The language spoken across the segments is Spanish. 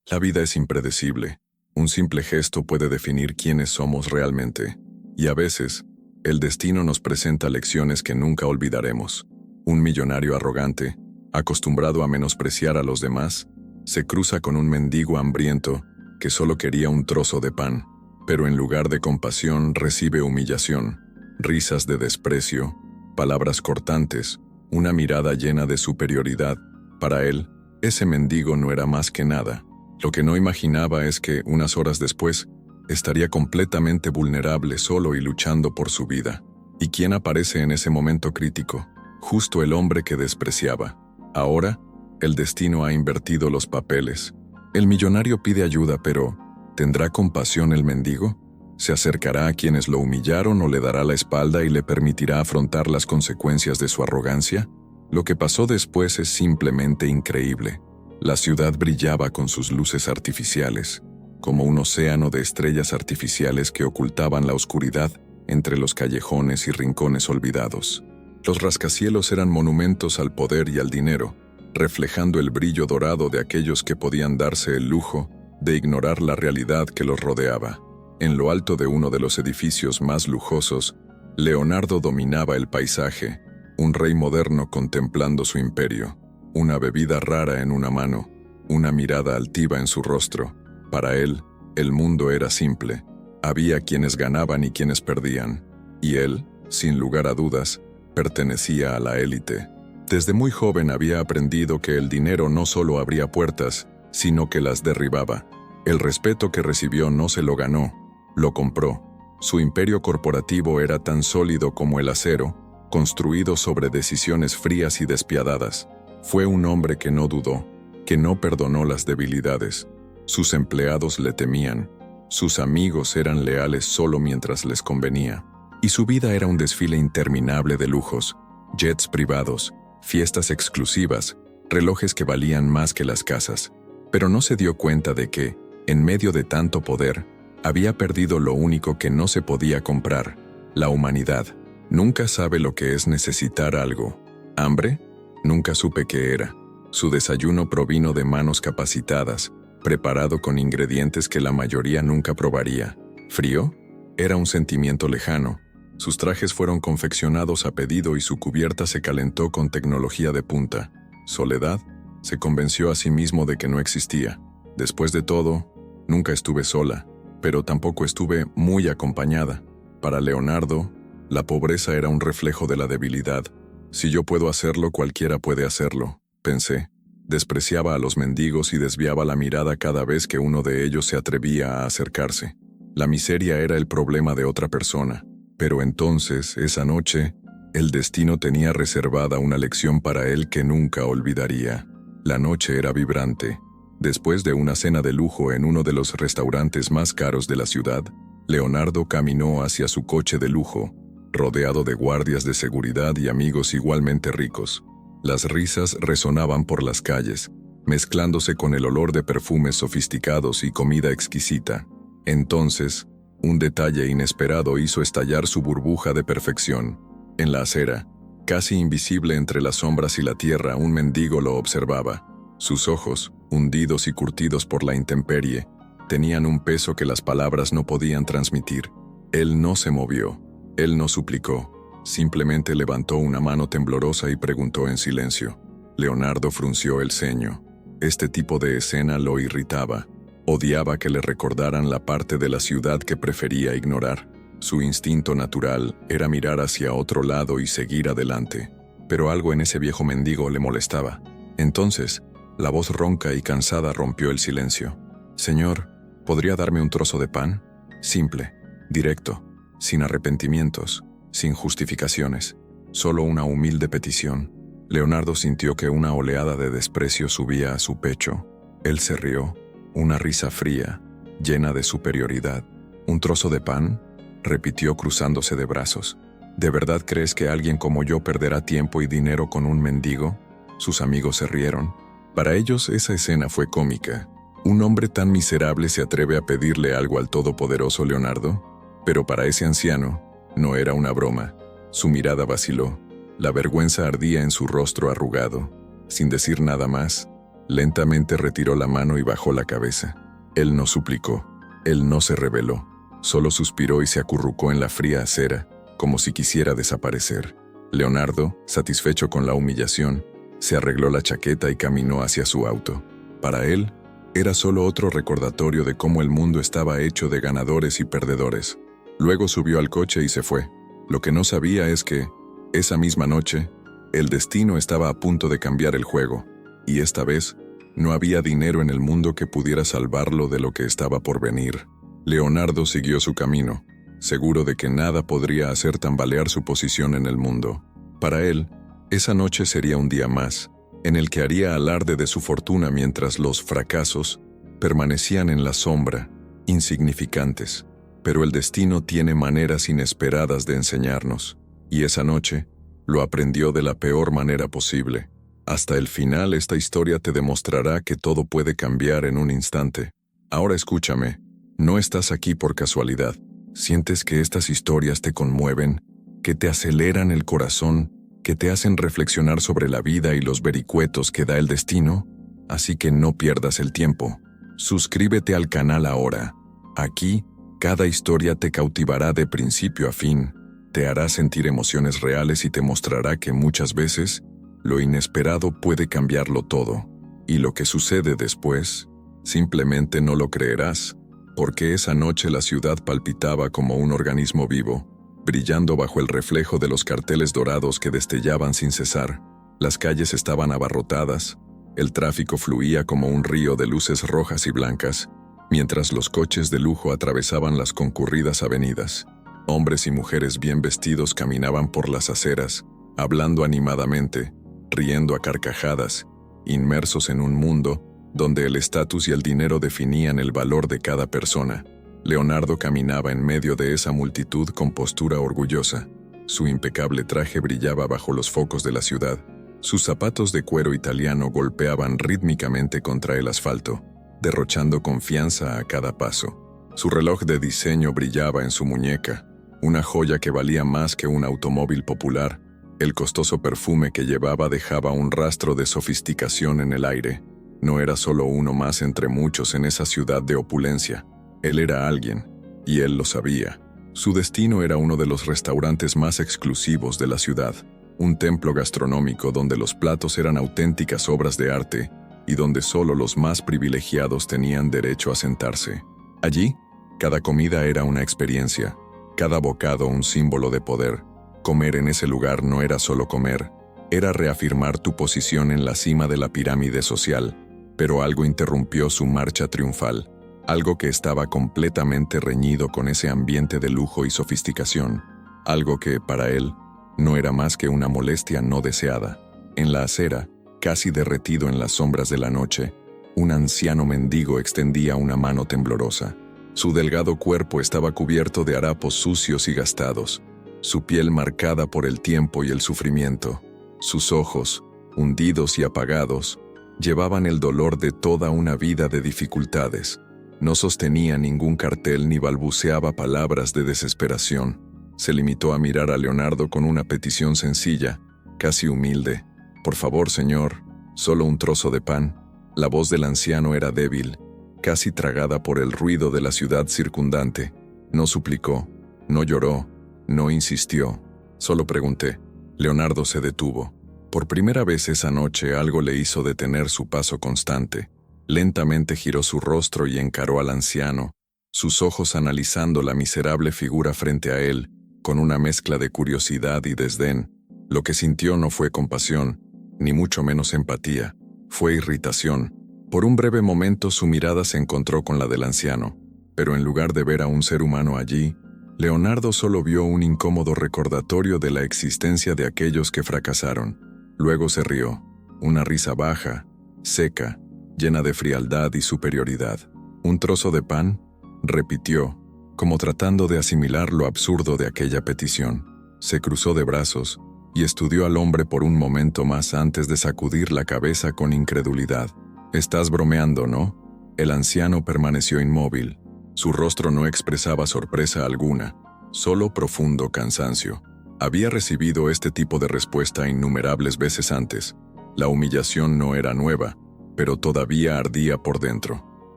La vida es impredecible. Un simple gesto puede definir quiénes somos realmente. Y a veces, el destino nos presenta lecciones que nunca olvidaremos. Un millonario arrogante, acostumbrado a menospreciar a los demás, se cruza con un mendigo hambriento que solo quería un trozo de pan, pero en lugar de compasión recibe humillación, risas de desprecio, palabras cortantes, una mirada llena de superioridad. Para él, ese mendigo no era más que nada. Lo que no imaginaba es que, unas horas después, estaría completamente vulnerable solo y luchando por su vida. ¿Y quién aparece en ese momento crítico? Justo el hombre que despreciaba. Ahora, el destino ha invertido los papeles. El millonario pide ayuda, pero ¿tendrá compasión el mendigo? ¿Se acercará a quienes lo humillaron o le dará la espalda y le permitirá afrontar las consecuencias de su arrogancia? Lo que pasó después es simplemente increíble. La ciudad brillaba con sus luces artificiales, como un océano de estrellas artificiales que ocultaban la oscuridad entre los callejones y rincones olvidados. Los rascacielos eran monumentos al poder y al dinero, reflejando el brillo dorado de aquellos que podían darse el lujo de ignorar la realidad que los rodeaba. En lo alto de uno de los edificios más lujosos, Leonardo dominaba el paisaje, un rey moderno contemplando su imperio, una bebida rara en una mano, una mirada altiva en su rostro. Para él, el mundo era simple. Había quienes ganaban y quienes perdían, y él, sin lugar a dudas, pertenecía a la élite. Desde muy joven había aprendido que el dinero no solo abría puertas, sino que las derribaba. El respeto que recibió no se lo ganó, lo compró. Su imperio corporativo era tan sólido como el acero, construido sobre decisiones frías y despiadadas. Fue un hombre que no dudó, que no perdonó las debilidades. Sus empleados le temían, sus amigos eran leales solo mientras les convenía, y su vida era un desfile interminable de lujos, jets privados, fiestas exclusivas, relojes que valían más que las casas. Pero no se dio cuenta de que, en medio de tanto poder, había perdido lo único que no se podía comprar: la humanidad. Nunca sabe lo que es necesitar algo. ¿Hambre? Nunca supe qué era. Su desayuno provino de manos capacitadas, preparado con ingredientes que la mayoría nunca probaría. ¿Frío? Era un sentimiento lejano. Sus trajes fueron confeccionados a pedido y su cubierta se calentó con tecnología de punta. ¿Soledad? Se convenció a sí mismo de que no existía. Después de todo, nunca estuve sola, pero tampoco estuve muy acompañada. Para Leonardo, la pobreza era un reflejo de la debilidad. Si yo puedo hacerlo, cualquiera puede hacerlo, pensé. Despreciaba a los mendigos y desviaba la mirada cada vez que uno de ellos se atrevía a acercarse. La miseria era el problema de otra persona. Pero entonces, esa noche, el destino tenía reservada una lección para él que nunca olvidaría. La noche era vibrante. Después de una cena de lujo en uno de los restaurantes más caros de la ciudad, Leonardo caminó hacia su coche de lujo, rodeado de guardias de seguridad y amigos igualmente ricos. Las risas resonaban por las calles, mezclándose con el olor de perfumes sofisticados y comida exquisita. Entonces, un detalle inesperado hizo estallar su burbuja de perfección. En la acera, casi invisible entre las sombras y la tierra, un mendigo lo observaba. Sus ojos, hundidos y curtidos por la intemperie, tenían un peso que las palabras no podían transmitir. Él no se movió. Él no suplicó, simplemente levantó una mano temblorosa y preguntó en silencio. Leonardo frunció el ceño. Este tipo de escena lo irritaba. Odiaba que le recordaran la parte de la ciudad que prefería ignorar. Su instinto natural era mirar hacia otro lado y seguir adelante. Pero algo en ese viejo mendigo le molestaba. Entonces, la voz ronca y cansada rompió el silencio. «Señor, ¿podría darme un trozo de pan? Simple, directo, sin arrepentimientos, sin justificaciones, solo una humilde petición». Leonardo sintió que una oleada de desprecio subía a su pecho. Él se rió, una risa fría, llena de superioridad. «¿Un trozo de pan?», repitió cruzándose de brazos. «¿De verdad crees que alguien como yo perderá tiempo y dinero con un mendigo?». Sus amigos se rieron. Para ellos esa escena fue cómica. ¿Un hombre tan miserable se atreve a pedirle algo al todopoderoso Leonardo? Pero para ese anciano, no era una broma. Su mirada vaciló. La vergüenza ardía en su rostro arrugado. Sin decir nada más, Lentamente retiró la mano y bajó la cabeza. Él no suplicó, él no se rebeló, solo suspiró y se acurrucó en la fría acera, como si quisiera desaparecer. Leonardo, satisfecho con la humillación, se arregló la chaqueta y caminó hacia su auto. Para él, era solo otro recordatorio de cómo el mundo estaba hecho de ganadores y perdedores. Luego subió al coche y se fue. Lo que no sabía es que, esa misma noche, el destino estaba a punto de cambiar el juego, y esta vez, no había dinero en el mundo que pudiera salvarlo de lo que estaba por venir. Leonardo siguió su camino, seguro de que nada podría hacer tambalear su posición en el mundo. Para él, esa noche sería un día más, en el que haría alarde de su fortuna mientras los fracasos permanecían en la sombra, insignificantes. Pero el destino tiene maneras inesperadas de enseñarnos, y esa noche lo aprendió de la peor manera posible. Hasta el final esta historia te demostrará que todo puede cambiar en un instante. Ahora escúchame, no estás aquí por casualidad. ¿Sientes que estas historias te conmueven, que te aceleran el corazón, que te hacen reflexionar sobre la vida y los vericuetos que da el destino? Así que no pierdas el tiempo. Suscríbete al canal ahora. Aquí, cada historia te cautivará de principio a fin, te hará sentir emociones reales y te mostrará que muchas veces lo inesperado puede cambiarlo todo. Y lo que sucede después, simplemente no lo creerás, porque esa noche la ciudad palpitaba como un organismo vivo, brillando bajo el reflejo de los carteles dorados que destellaban sin cesar. Las calles estaban abarrotadas, el tráfico fluía como un río de luces rojas y blancas, mientras los coches de lujo atravesaban las concurridas avenidas. Hombres y mujeres bien vestidos caminaban por las aceras, hablando animadamente, riendo a carcajadas, inmersos en un mundo donde el estatus y el dinero definían el valor de cada persona. Leonardo caminaba en medio de esa multitud con postura orgullosa. Su impecable traje brillaba bajo los focos de la ciudad. Sus zapatos de cuero italiano golpeaban rítmicamente contra el asfalto, derrochando confianza a cada paso. Su reloj de diseño brillaba en su muñeca, una joya que valía más que un automóvil popular. El costoso perfume que llevaba dejaba un rastro de sofisticación en el aire. No era solo uno más entre muchos en esa ciudad de opulencia. Él era alguien, y él lo sabía. Su destino era uno de los restaurantes más exclusivos de la ciudad, un templo gastronómico donde los platos eran auténticas obras de arte y donde solo los más privilegiados tenían derecho a sentarse. Allí, cada comida era una experiencia, cada bocado un símbolo de poder. Comer en ese lugar no era solo comer, era reafirmar tu posición en la cima de la pirámide social, pero algo interrumpió su marcha triunfal, algo que estaba completamente reñido con ese ambiente de lujo y sofisticación, algo que, para él, no era más que una molestia no deseada. En la acera, casi derretido en las sombras de la noche, un anciano mendigo extendía una mano temblorosa. Su delgado cuerpo estaba cubierto de harapos sucios y gastados, su piel marcada por el tiempo y el sufrimiento. Sus ojos, hundidos y apagados, llevaban el dolor de toda una vida de dificultades. No sostenía ningún cartel ni balbuceaba palabras de desesperación. Se limitó a mirar a Leonardo con una petición sencilla, casi humilde. «Por favor, señor, solo un trozo de pan». La voz del anciano era débil, casi tragada por el ruido de la ciudad circundante. No suplicó, no lloró, no insistió. Solo pregunté. Leonardo se detuvo. Por primera vez esa noche algo le hizo detener su paso constante. Lentamente giró su rostro y encaró al anciano, sus ojos analizando la miserable figura frente a él, con una mezcla de curiosidad y desdén. Lo que sintió no fue compasión, ni mucho menos empatía, fue irritación. Por un breve momento su mirada se encontró con la del anciano, pero en lugar de ver a un ser humano allí, Leonardo solo vio un incómodo recordatorio de la existencia de aquellos que fracasaron. Luego se rió, una risa baja, seca, llena de frialdad y superioridad. «¿Un trozo de pan?», repitió, como tratando de asimilar lo absurdo de aquella petición. Se cruzó de brazos y estudió al hombre por un momento más antes de sacudir la cabeza con incredulidad. «Estás bromeando, ¿no?». El anciano permaneció inmóvil. Su rostro no expresaba sorpresa alguna, solo profundo cansancio. Había recibido este tipo de respuesta innumerables veces antes. La humillación no era nueva, pero todavía ardía por dentro.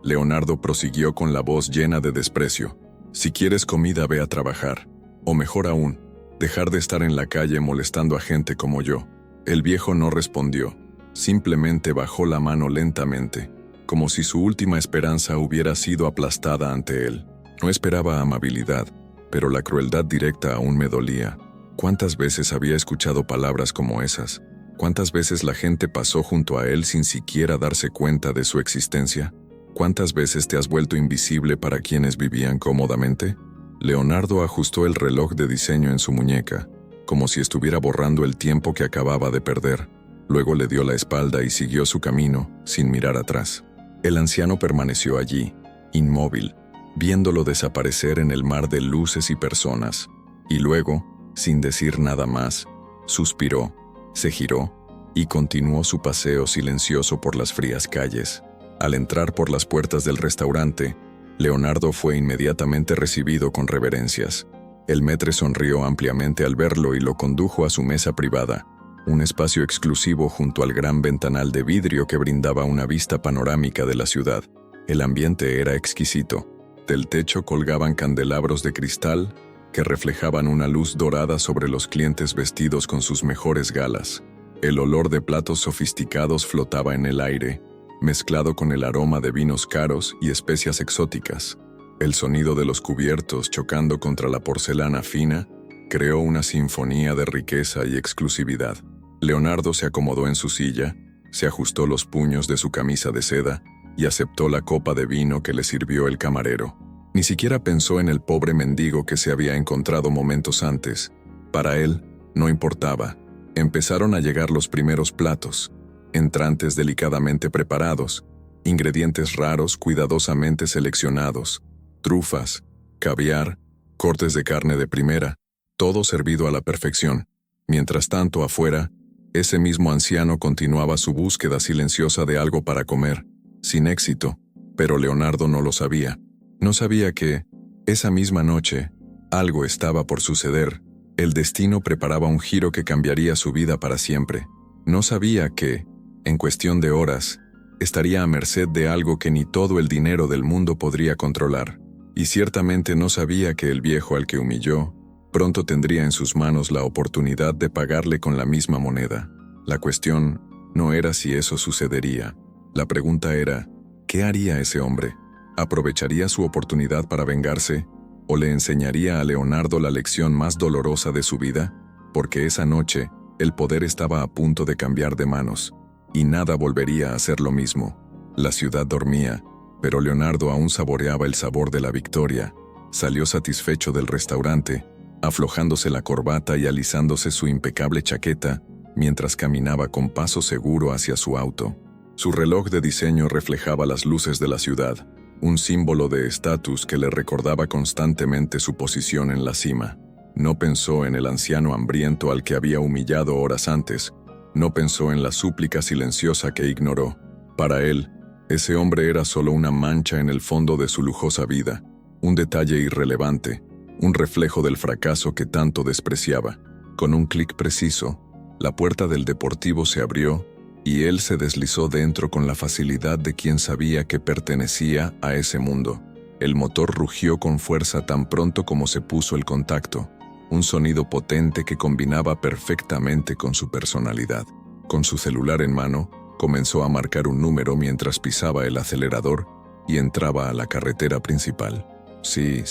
Leonardo prosiguió con la voz llena de desprecio. «Si quieres comida, ve a trabajar. O mejor aún, dejar de estar en la calle molestando a gente como yo». El viejo no respondió. Simplemente bajó la mano lentamente, como si su última esperanza hubiera sido aplastada ante él. No esperaba amabilidad, pero la crueldad directa aún me dolía. ¿Cuántas veces había escuchado palabras como esas? ¿Cuántas veces la gente pasó junto a él sin siquiera darse cuenta de su existencia? ¿Cuántas veces te has vuelto invisible para quienes vivían cómodamente? Leonardo ajustó el reloj de diseño en su muñeca, como si estuviera borrando el tiempo que acababa de perder. Luego le dio la espalda y siguió su camino, sin mirar atrás. El anciano permaneció allí, inmóvil, viéndolo desaparecer en el mar de luces y personas. Y luego, sin decir nada más, suspiró, se giró y continuó su paseo silencioso por las frías calles. Al entrar por las puertas del restaurante, Leonardo fue inmediatamente recibido con reverencias. El maître sonrió ampliamente al verlo y lo condujo a su mesa privada, un espacio exclusivo junto al gran ventanal de vidrio que brindaba una vista panorámica de la ciudad. El ambiente era exquisito. Del techo colgaban candelabros de cristal que reflejaban una luz dorada sobre los clientes vestidos con sus mejores galas. El olor de platos sofisticados flotaba en el aire, mezclado con el aroma de vinos caros y especias exóticas. El sonido de los cubiertos chocando contra la porcelana fina creó una sinfonía de riqueza y exclusividad. Leonardo se acomodó en su silla, se ajustó los puños de su camisa de seda y aceptó la copa de vino que le sirvió el camarero. Ni siquiera pensó en el pobre mendigo que se había encontrado momentos antes. Para él, no importaba. Empezaron a llegar los primeros platos, entrantes delicadamente preparados, ingredientes raros cuidadosamente seleccionados, trufas, caviar, cortes de carne de primera, todo servido a la perfección. Mientras tanto, afuera, ese mismo anciano continuaba su búsqueda silenciosa de algo para comer, sin éxito, pero Leonardo no lo sabía. No sabía que, esa misma noche, algo estaba por suceder. El destino preparaba un giro que cambiaría su vida para siempre. No sabía que, en cuestión de horas, estaría a merced de algo que ni todo el dinero del mundo podría controlar. Y ciertamente no sabía que el viejo al que humilló, pronto tendría en sus manos la oportunidad de pagarle con la misma moneda. La cuestión no era si eso sucedería. La pregunta era, ¿qué haría ese hombre? ¿Aprovecharía su oportunidad para vengarse? ¿O le enseñaría a Leonardo la lección más dolorosa de su vida? Porque esa noche, el poder estaba a punto de cambiar de manos, y nada volvería a ser lo mismo. La ciudad dormía, pero Leonardo aún saboreaba el sabor de la victoria. Salió satisfecho del restaurante, aflojándose la corbata y alisándose su impecable chaqueta, mientras caminaba con paso seguro hacia su auto. Su reloj de diseño reflejaba las luces de la ciudad, un símbolo de estatus que le recordaba constantemente su posición en la cima. No pensó en el anciano hambriento al que había humillado horas antes, no pensó en la súplica silenciosa que ignoró. Para él, ese hombre era solo una mancha en el fondo de su lujosa vida, un detalle irrelevante, un reflejo del fracaso que tanto despreciaba. Con un clic preciso, la puerta del deportivo se abrió y él se deslizó dentro con la facilidad de quien sabía que pertenecía a ese mundo. El motor rugió con fuerza tan pronto como se puso el contacto, un sonido potente que combinaba perfectamente con su personalidad. Con su celular en mano, comenzó a marcar un número mientras pisaba el acelerador y entraba a la carretera principal. Sí,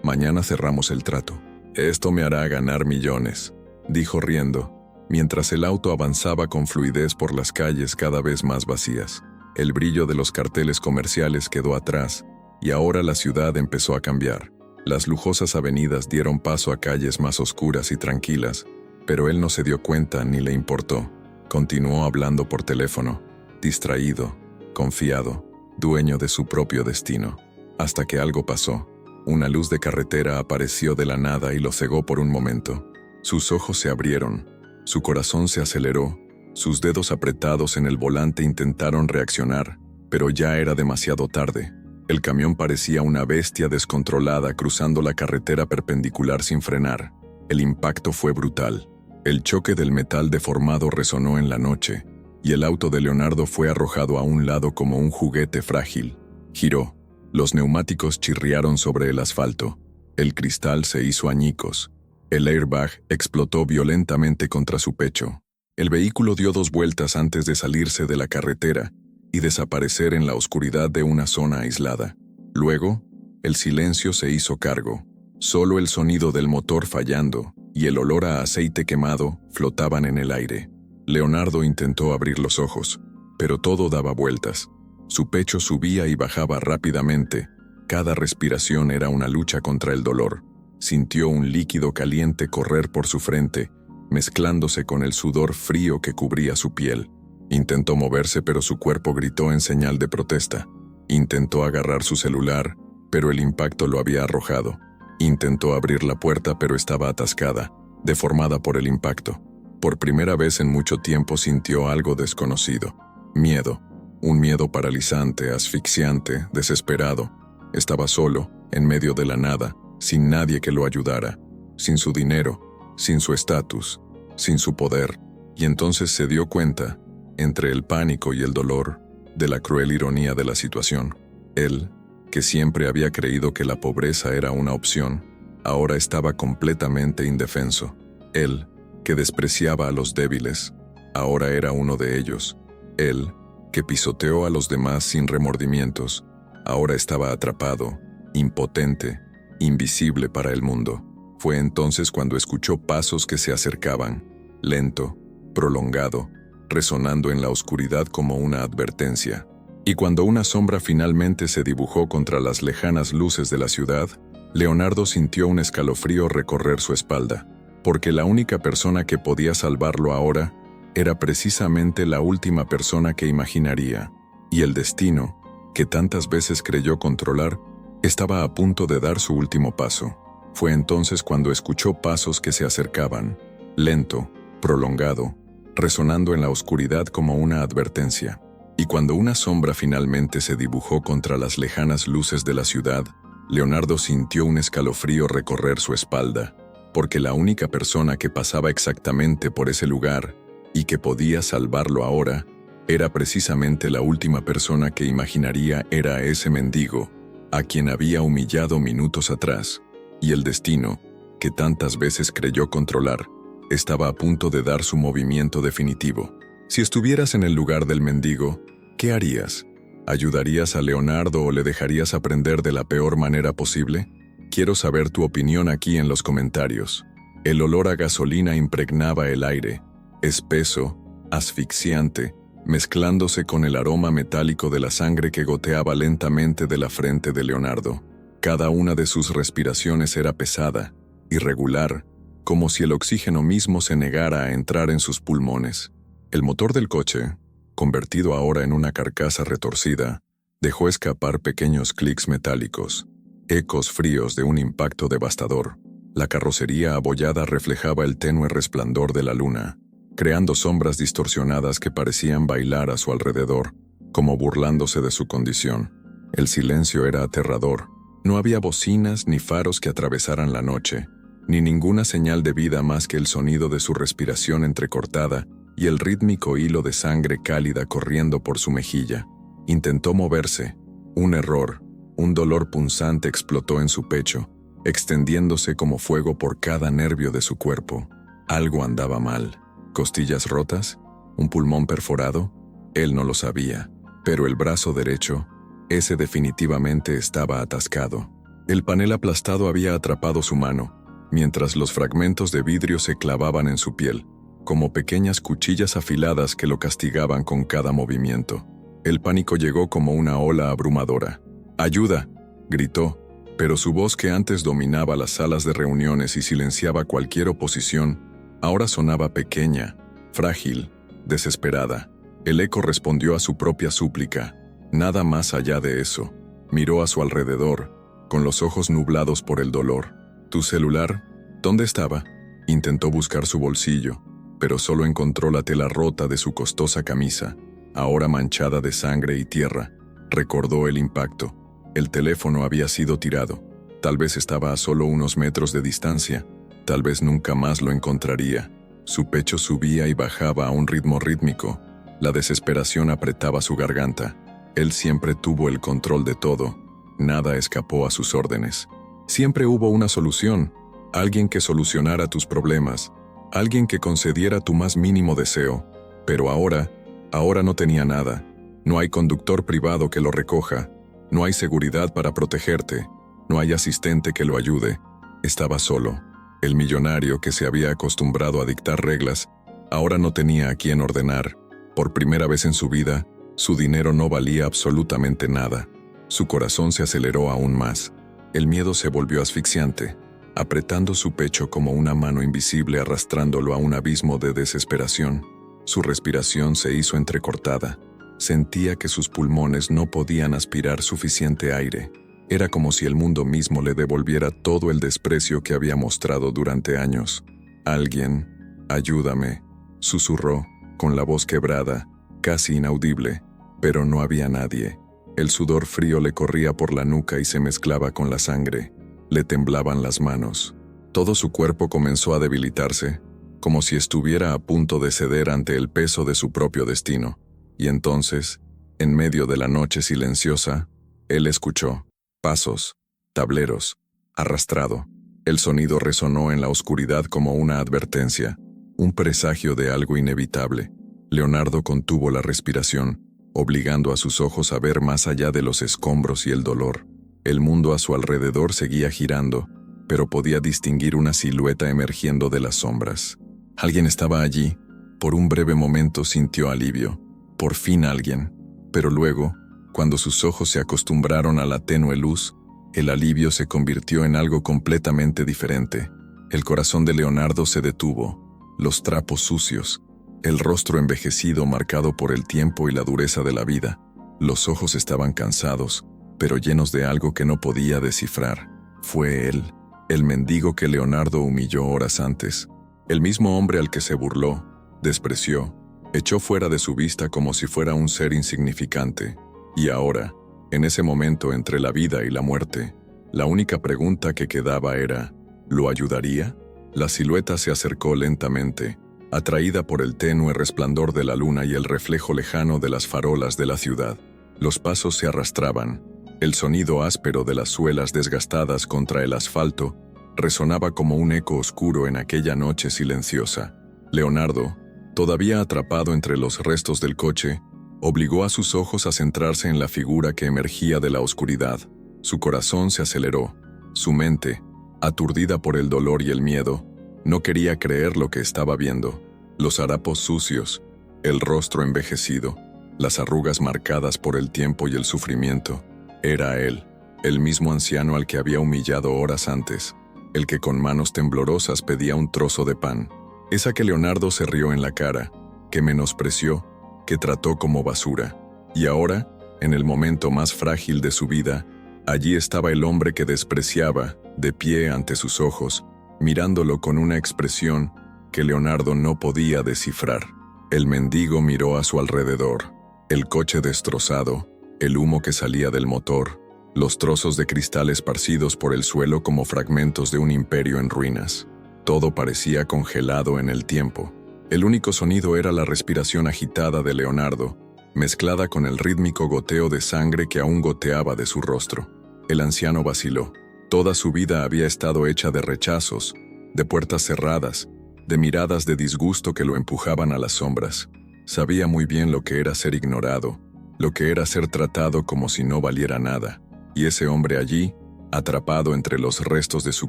mañana cerramos el trato. Esto me hará ganar millones, dijo riendo, mientras el auto avanzaba con fluidez por las calles cada vez más vacías. El brillo de los carteles comerciales quedó atrás, y ahora la ciudad empezó a cambiar. Las lujosas avenidas dieron paso a calles más oscuras y tranquilas, pero él no se dio cuenta ni le importó. Continuó hablando por teléfono, distraído, confiado, dueño de su propio destino. Hasta que algo pasó. Una luz de carretera apareció de la nada y lo cegó por un momento. Sus ojos se abrieron, su corazón se aceleró, sus dedos apretados en el volante intentaron reaccionar, pero ya era demasiado tarde. El camión parecía una bestia descontrolada cruzando la carretera perpendicular sin frenar. El impacto fue brutal. El choque del metal deformado resonó en la noche, y el auto de Leonardo fue arrojado a un lado como un juguete frágil. Giró. Los neumáticos chirriaron sobre el asfalto. El cristal se hizo añicos. El airbag explotó violentamente contra su pecho. El vehículo dio 2 vueltas antes de salirse de la carretera y desaparecer en la oscuridad de una zona aislada. Luego, el silencio se hizo cargo. Solo el sonido del motor fallando y el olor a aceite quemado flotaban en el aire. Leonardo intentó abrir los ojos, pero todo daba vueltas. Su pecho subía y bajaba rápidamente. Cada respiración era una lucha contra el dolor. Sintió un líquido caliente correr por su frente, mezclándose con el sudor frío que cubría su piel. Intentó moverse, pero su cuerpo gritó en señal de protesta. Intentó agarrar su celular, pero el impacto lo había arrojado. Intentó abrir la puerta, pero estaba atascada, deformada por el impacto. Por primera vez en mucho tiempo sintió algo desconocido. Miedo. Un miedo paralizante, asfixiante, desesperado. Estaba solo, en medio de la nada, sin nadie que lo ayudara, sin su dinero, sin su estatus, sin su poder. Y entonces se dio cuenta, entre el pánico y el dolor, de la cruel ironía de la situación. Él, que siempre había creído que la pobreza era una opción, ahora estaba completamente indefenso. Él, que despreciaba a los débiles, ahora era uno de ellos. Él, que pisoteó a los demás sin remordimientos, ahora estaba atrapado, impotente, invisible para el mundo. Fue entonces cuando escuchó pasos que se acercaban, lento, prolongado, resonando en la oscuridad como una advertencia. Y cuando una sombra finalmente se dibujó contra las lejanas luces de la ciudad, Leonardo sintió un escalofrío recorrer su espalda, porque la única persona que podía salvarlo ahora era precisamente la última persona que imaginaría, y el destino, que tantas veces creyó controlar, estaba a punto de dar su último paso. Fue entonces cuando escuchó pasos que se acercaban, lento, prolongado, resonando en la oscuridad como una advertencia. Y cuando una sombra finalmente se dibujó contra las lejanas luces de la ciudad, Leonardo sintió un escalofrío recorrer su espalda, porque la única persona que pasaba exactamente por ese lugar y que podía salvarlo ahora, era precisamente la última persona que imaginaría era a ese mendigo, a quien había humillado minutos atrás, y el destino, que tantas veces creyó controlar, estaba a punto de dar su movimiento definitivo. Si estuvieras en el lugar del mendigo, ¿qué harías? ¿Ayudarías a Leonardo o le dejarías aprender de la peor manera posible? Quiero saber tu opinión aquí en los comentarios. El olor a gasolina impregnaba el aire, espeso, asfixiante, mezclándose con el aroma metálico de la sangre que goteaba lentamente de la frente de Leonardo. Cada una de sus respiraciones era pesada, irregular, como si el oxígeno mismo se negara a entrar en sus pulmones. El motor del coche, convertido ahora en una carcasa retorcida, dejó escapar pequeños clics metálicos, ecos fríos de un impacto devastador. La carrocería abollada reflejaba el tenue resplandor de la luna, creando sombras distorsionadas que parecían bailar a su alrededor, como burlándose de su condición. El silencio era aterrador. No había bocinas ni faros que atravesaran la noche, ni ninguna señal de vida más que el sonido de su respiración entrecortada y el rítmico hilo de sangre cálida corriendo por su mejilla. Intentó moverse. Un error, un dolor punzante explotó en su pecho, extendiéndose como fuego por cada nervio de su cuerpo. Algo andaba mal. ¿Costillas rotas? ¿Un pulmón perforado? Él no lo sabía, pero el brazo derecho, ese definitivamente estaba atascado. El panel aplastado había atrapado su mano, mientras los fragmentos de vidrio se clavaban en su piel, como pequeñas cuchillas afiladas que lo castigaban con cada movimiento. El pánico llegó como una ola abrumadora. ¡Ayuda!, gritó, pero su voz, que antes dominaba las salas de reuniones y silenciaba cualquier oposición, ahora sonaba pequeña, frágil, desesperada. El eco respondió a su propia súplica. Nada más allá de eso. Miró a su alrededor, con los ojos nublados por el dolor. ¿Tu celular? ¿Dónde estaba? Intentó buscar su bolsillo, pero solo encontró la tela rota de su costosa camisa, ahora manchada de sangre y tierra. Recordó el impacto. El teléfono había sido tirado. Tal vez estaba a solo unos metros de distancia. Tal vez nunca más lo encontraría. Su pecho subía y bajaba a un ritmo rítmico, La desesperación apretaba su garganta. Él siempre tuvo el control de todo. Nada escapó a sus órdenes. Siempre hubo una solución, alguien que solucionara tus problemas, alguien que concediera tu más mínimo deseo. Pero ahora no tenía nada. No hay conductor privado que lo recoja, no hay seguridad para protegerte, no hay asistente que lo ayude. Estaba solo. El millonario que se había acostumbrado a dictar reglas, ahora no tenía a quien ordenar. Por primera vez en su vida, su dinero no valía absolutamente nada. Su corazón se aceleró aún más. El miedo se volvió asfixiante, apretando su pecho como una mano invisible arrastrándolo a un abismo de desesperación. Su respiración se hizo entrecortada. Sentía que sus pulmones no podían aspirar suficiente aire. Era como si el mundo mismo le devolviera todo el desprecio que había mostrado durante años. «Alguien, ayúdame», susurró, con la voz quebrada, casi inaudible, pero no había nadie. El sudor frío le corría por la nuca y se mezclaba con la sangre. Le temblaban las manos. Todo su cuerpo comenzó a debilitarse, como si estuviera a punto de ceder ante el peso de su propio destino. Y entonces, en medio de la noche silenciosa, él escuchó pasos, tableros, arrastrado. El sonido resonó en la oscuridad como una advertencia, un presagio de algo inevitable. Leonardo contuvo la respiración, obligando a sus ojos a ver más allá de los escombros y el dolor. El mundo a su alrededor seguía girando, pero podía distinguir una silueta emergiendo de las sombras. Alguien estaba allí. Por un breve momento sintió alivio. Por fin alguien. Pero luego, cuando sus ojos se acostumbraron a la tenue luz, el alivio se convirtió en algo completamente diferente. El corazón de Leonardo se detuvo, los trapos sucios, el rostro envejecido marcado por el tiempo y la dureza de la vida. Los ojos estaban cansados, pero llenos de algo que no podía descifrar. Fue él, el mendigo que Leonardo humilló horas antes, el mismo hombre al que se burló, despreció, echó fuera de su vista como si fuera un ser insignificante. Y ahora, en ese momento entre la vida y la muerte, la única pregunta que quedaba era, ¿lo ayudaría? La silueta se acercó lentamente, atraída por el tenue resplandor de la luna y el reflejo lejano de las farolas de la ciudad. Los pasos se arrastraban. El sonido áspero de las suelas desgastadas contra el asfalto resonaba como un eco oscuro en aquella noche silenciosa. Leonardo, todavía atrapado entre los restos del coche, obligó a sus ojos a centrarse en la figura que emergía de la oscuridad. Su corazón se aceleró. Su mente, aturdida por el dolor y el miedo, no quería creer lo que estaba viendo. Los harapos sucios, el rostro envejecido, las arrugas marcadas por el tiempo y el sufrimiento. Era él, el mismo anciano al que había humillado horas antes, el que con manos temblorosas pedía un trozo de pan. Esa que Leonardo se rió en la cara, que menospreció, que trató como basura. Y ahora, en el momento más frágil de su vida, allí estaba el hombre que despreciaba, de pie ante sus ojos, mirándolo con una expresión que Leonardo no podía descifrar. El mendigo miró a su alrededor, el coche destrozado, el humo que salía del motor, los trozos de cristal esparcidos por el suelo como fragmentos de un imperio en ruinas. Todo parecía congelado en el tiempo. El único sonido era la respiración agitada de Leonardo, mezclada con el rítmico goteo de sangre que aún goteaba de su rostro. El anciano vaciló. Toda su vida había estado hecha de rechazos, de puertas cerradas, de miradas de disgusto que lo empujaban a las sombras. Sabía muy bien lo que era ser ignorado, lo que era ser tratado como si no valiera nada. Y ese hombre allí, atrapado entre los restos de su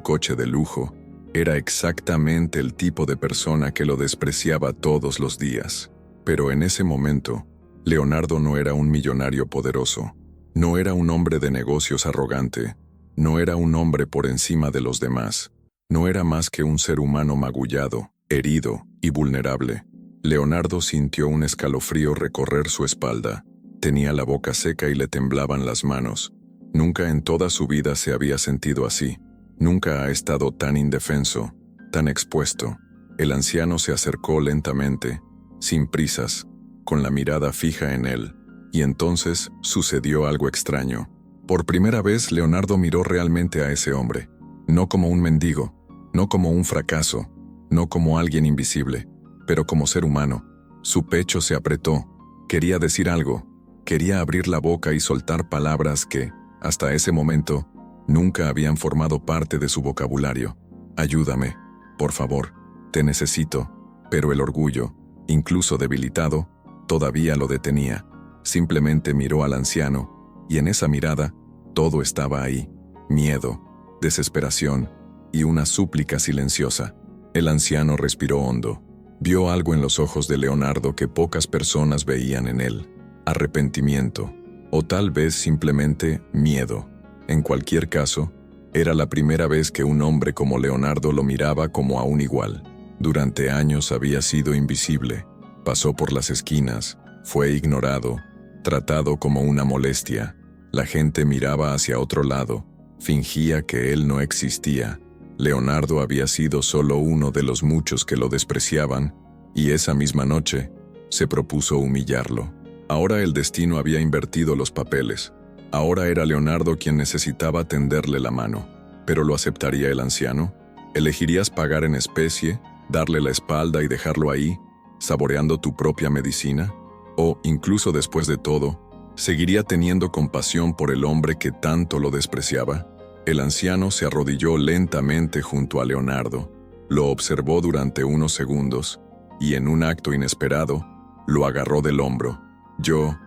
coche de lujo, era exactamente el tipo de persona que lo despreciaba todos los días. Pero en ese momento, Leonardo no era un millonario poderoso, no era un hombre de negocios arrogante, no era un hombre por encima de los demás, no era más que un ser humano magullado, herido y vulnerable. Leonardo sintió un escalofrío recorrer su espalda. Tenía la boca seca y le temblaban las manos. Nunca en toda su vida se había sentido así. Nunca ha estado tan indefenso, tan expuesto. El anciano se acercó lentamente, sin prisas, con la mirada fija en él. Y entonces sucedió algo extraño. Por primera vez Leonardo miró realmente a ese hombre. No como un mendigo, no como un fracaso, no como alguien invisible, pero como ser humano. Su pecho se apretó, Quería decir algo, quería abrir la boca y soltar palabras que, hasta ese momento, nunca habían formado parte de su vocabulario. Ayúdame, por favor, te necesito. Pero el orgullo, incluso debilitado, todavía lo detenía. Simplemente miró al anciano, y en esa mirada, todo estaba ahí: miedo, desesperación y una súplica silenciosa. El anciano respiró hondo. Vio algo en los ojos de Leonardo que pocas personas veían en él: arrepentimiento, o tal vez simplemente miedo. En cualquier caso, era la primera vez que un hombre como Leonardo lo miraba como a un igual. Durante años había sido invisible, pasó por las esquinas, fue ignorado, tratado como una molestia. La gente miraba hacia otro lado, fingía que él no existía. Leonardo había sido solo uno de los muchos que lo despreciaban, y esa misma noche se propuso humillarlo. Ahora el destino había invertido los papeles. Ahora era Leonardo quien necesitaba tenderle la mano. ¿Pero lo aceptaría el anciano? ¿Elegirías pagar en especie, darle la espalda y dejarlo ahí, saboreando tu propia medicina? ¿O, incluso después de todo, seguiría teniendo compasión por el hombre que tanto lo despreciaba? El anciano se arrodilló lentamente junto a Leonardo, lo observó durante unos segundos, y en un acto inesperado, lo agarró del hombro. Yo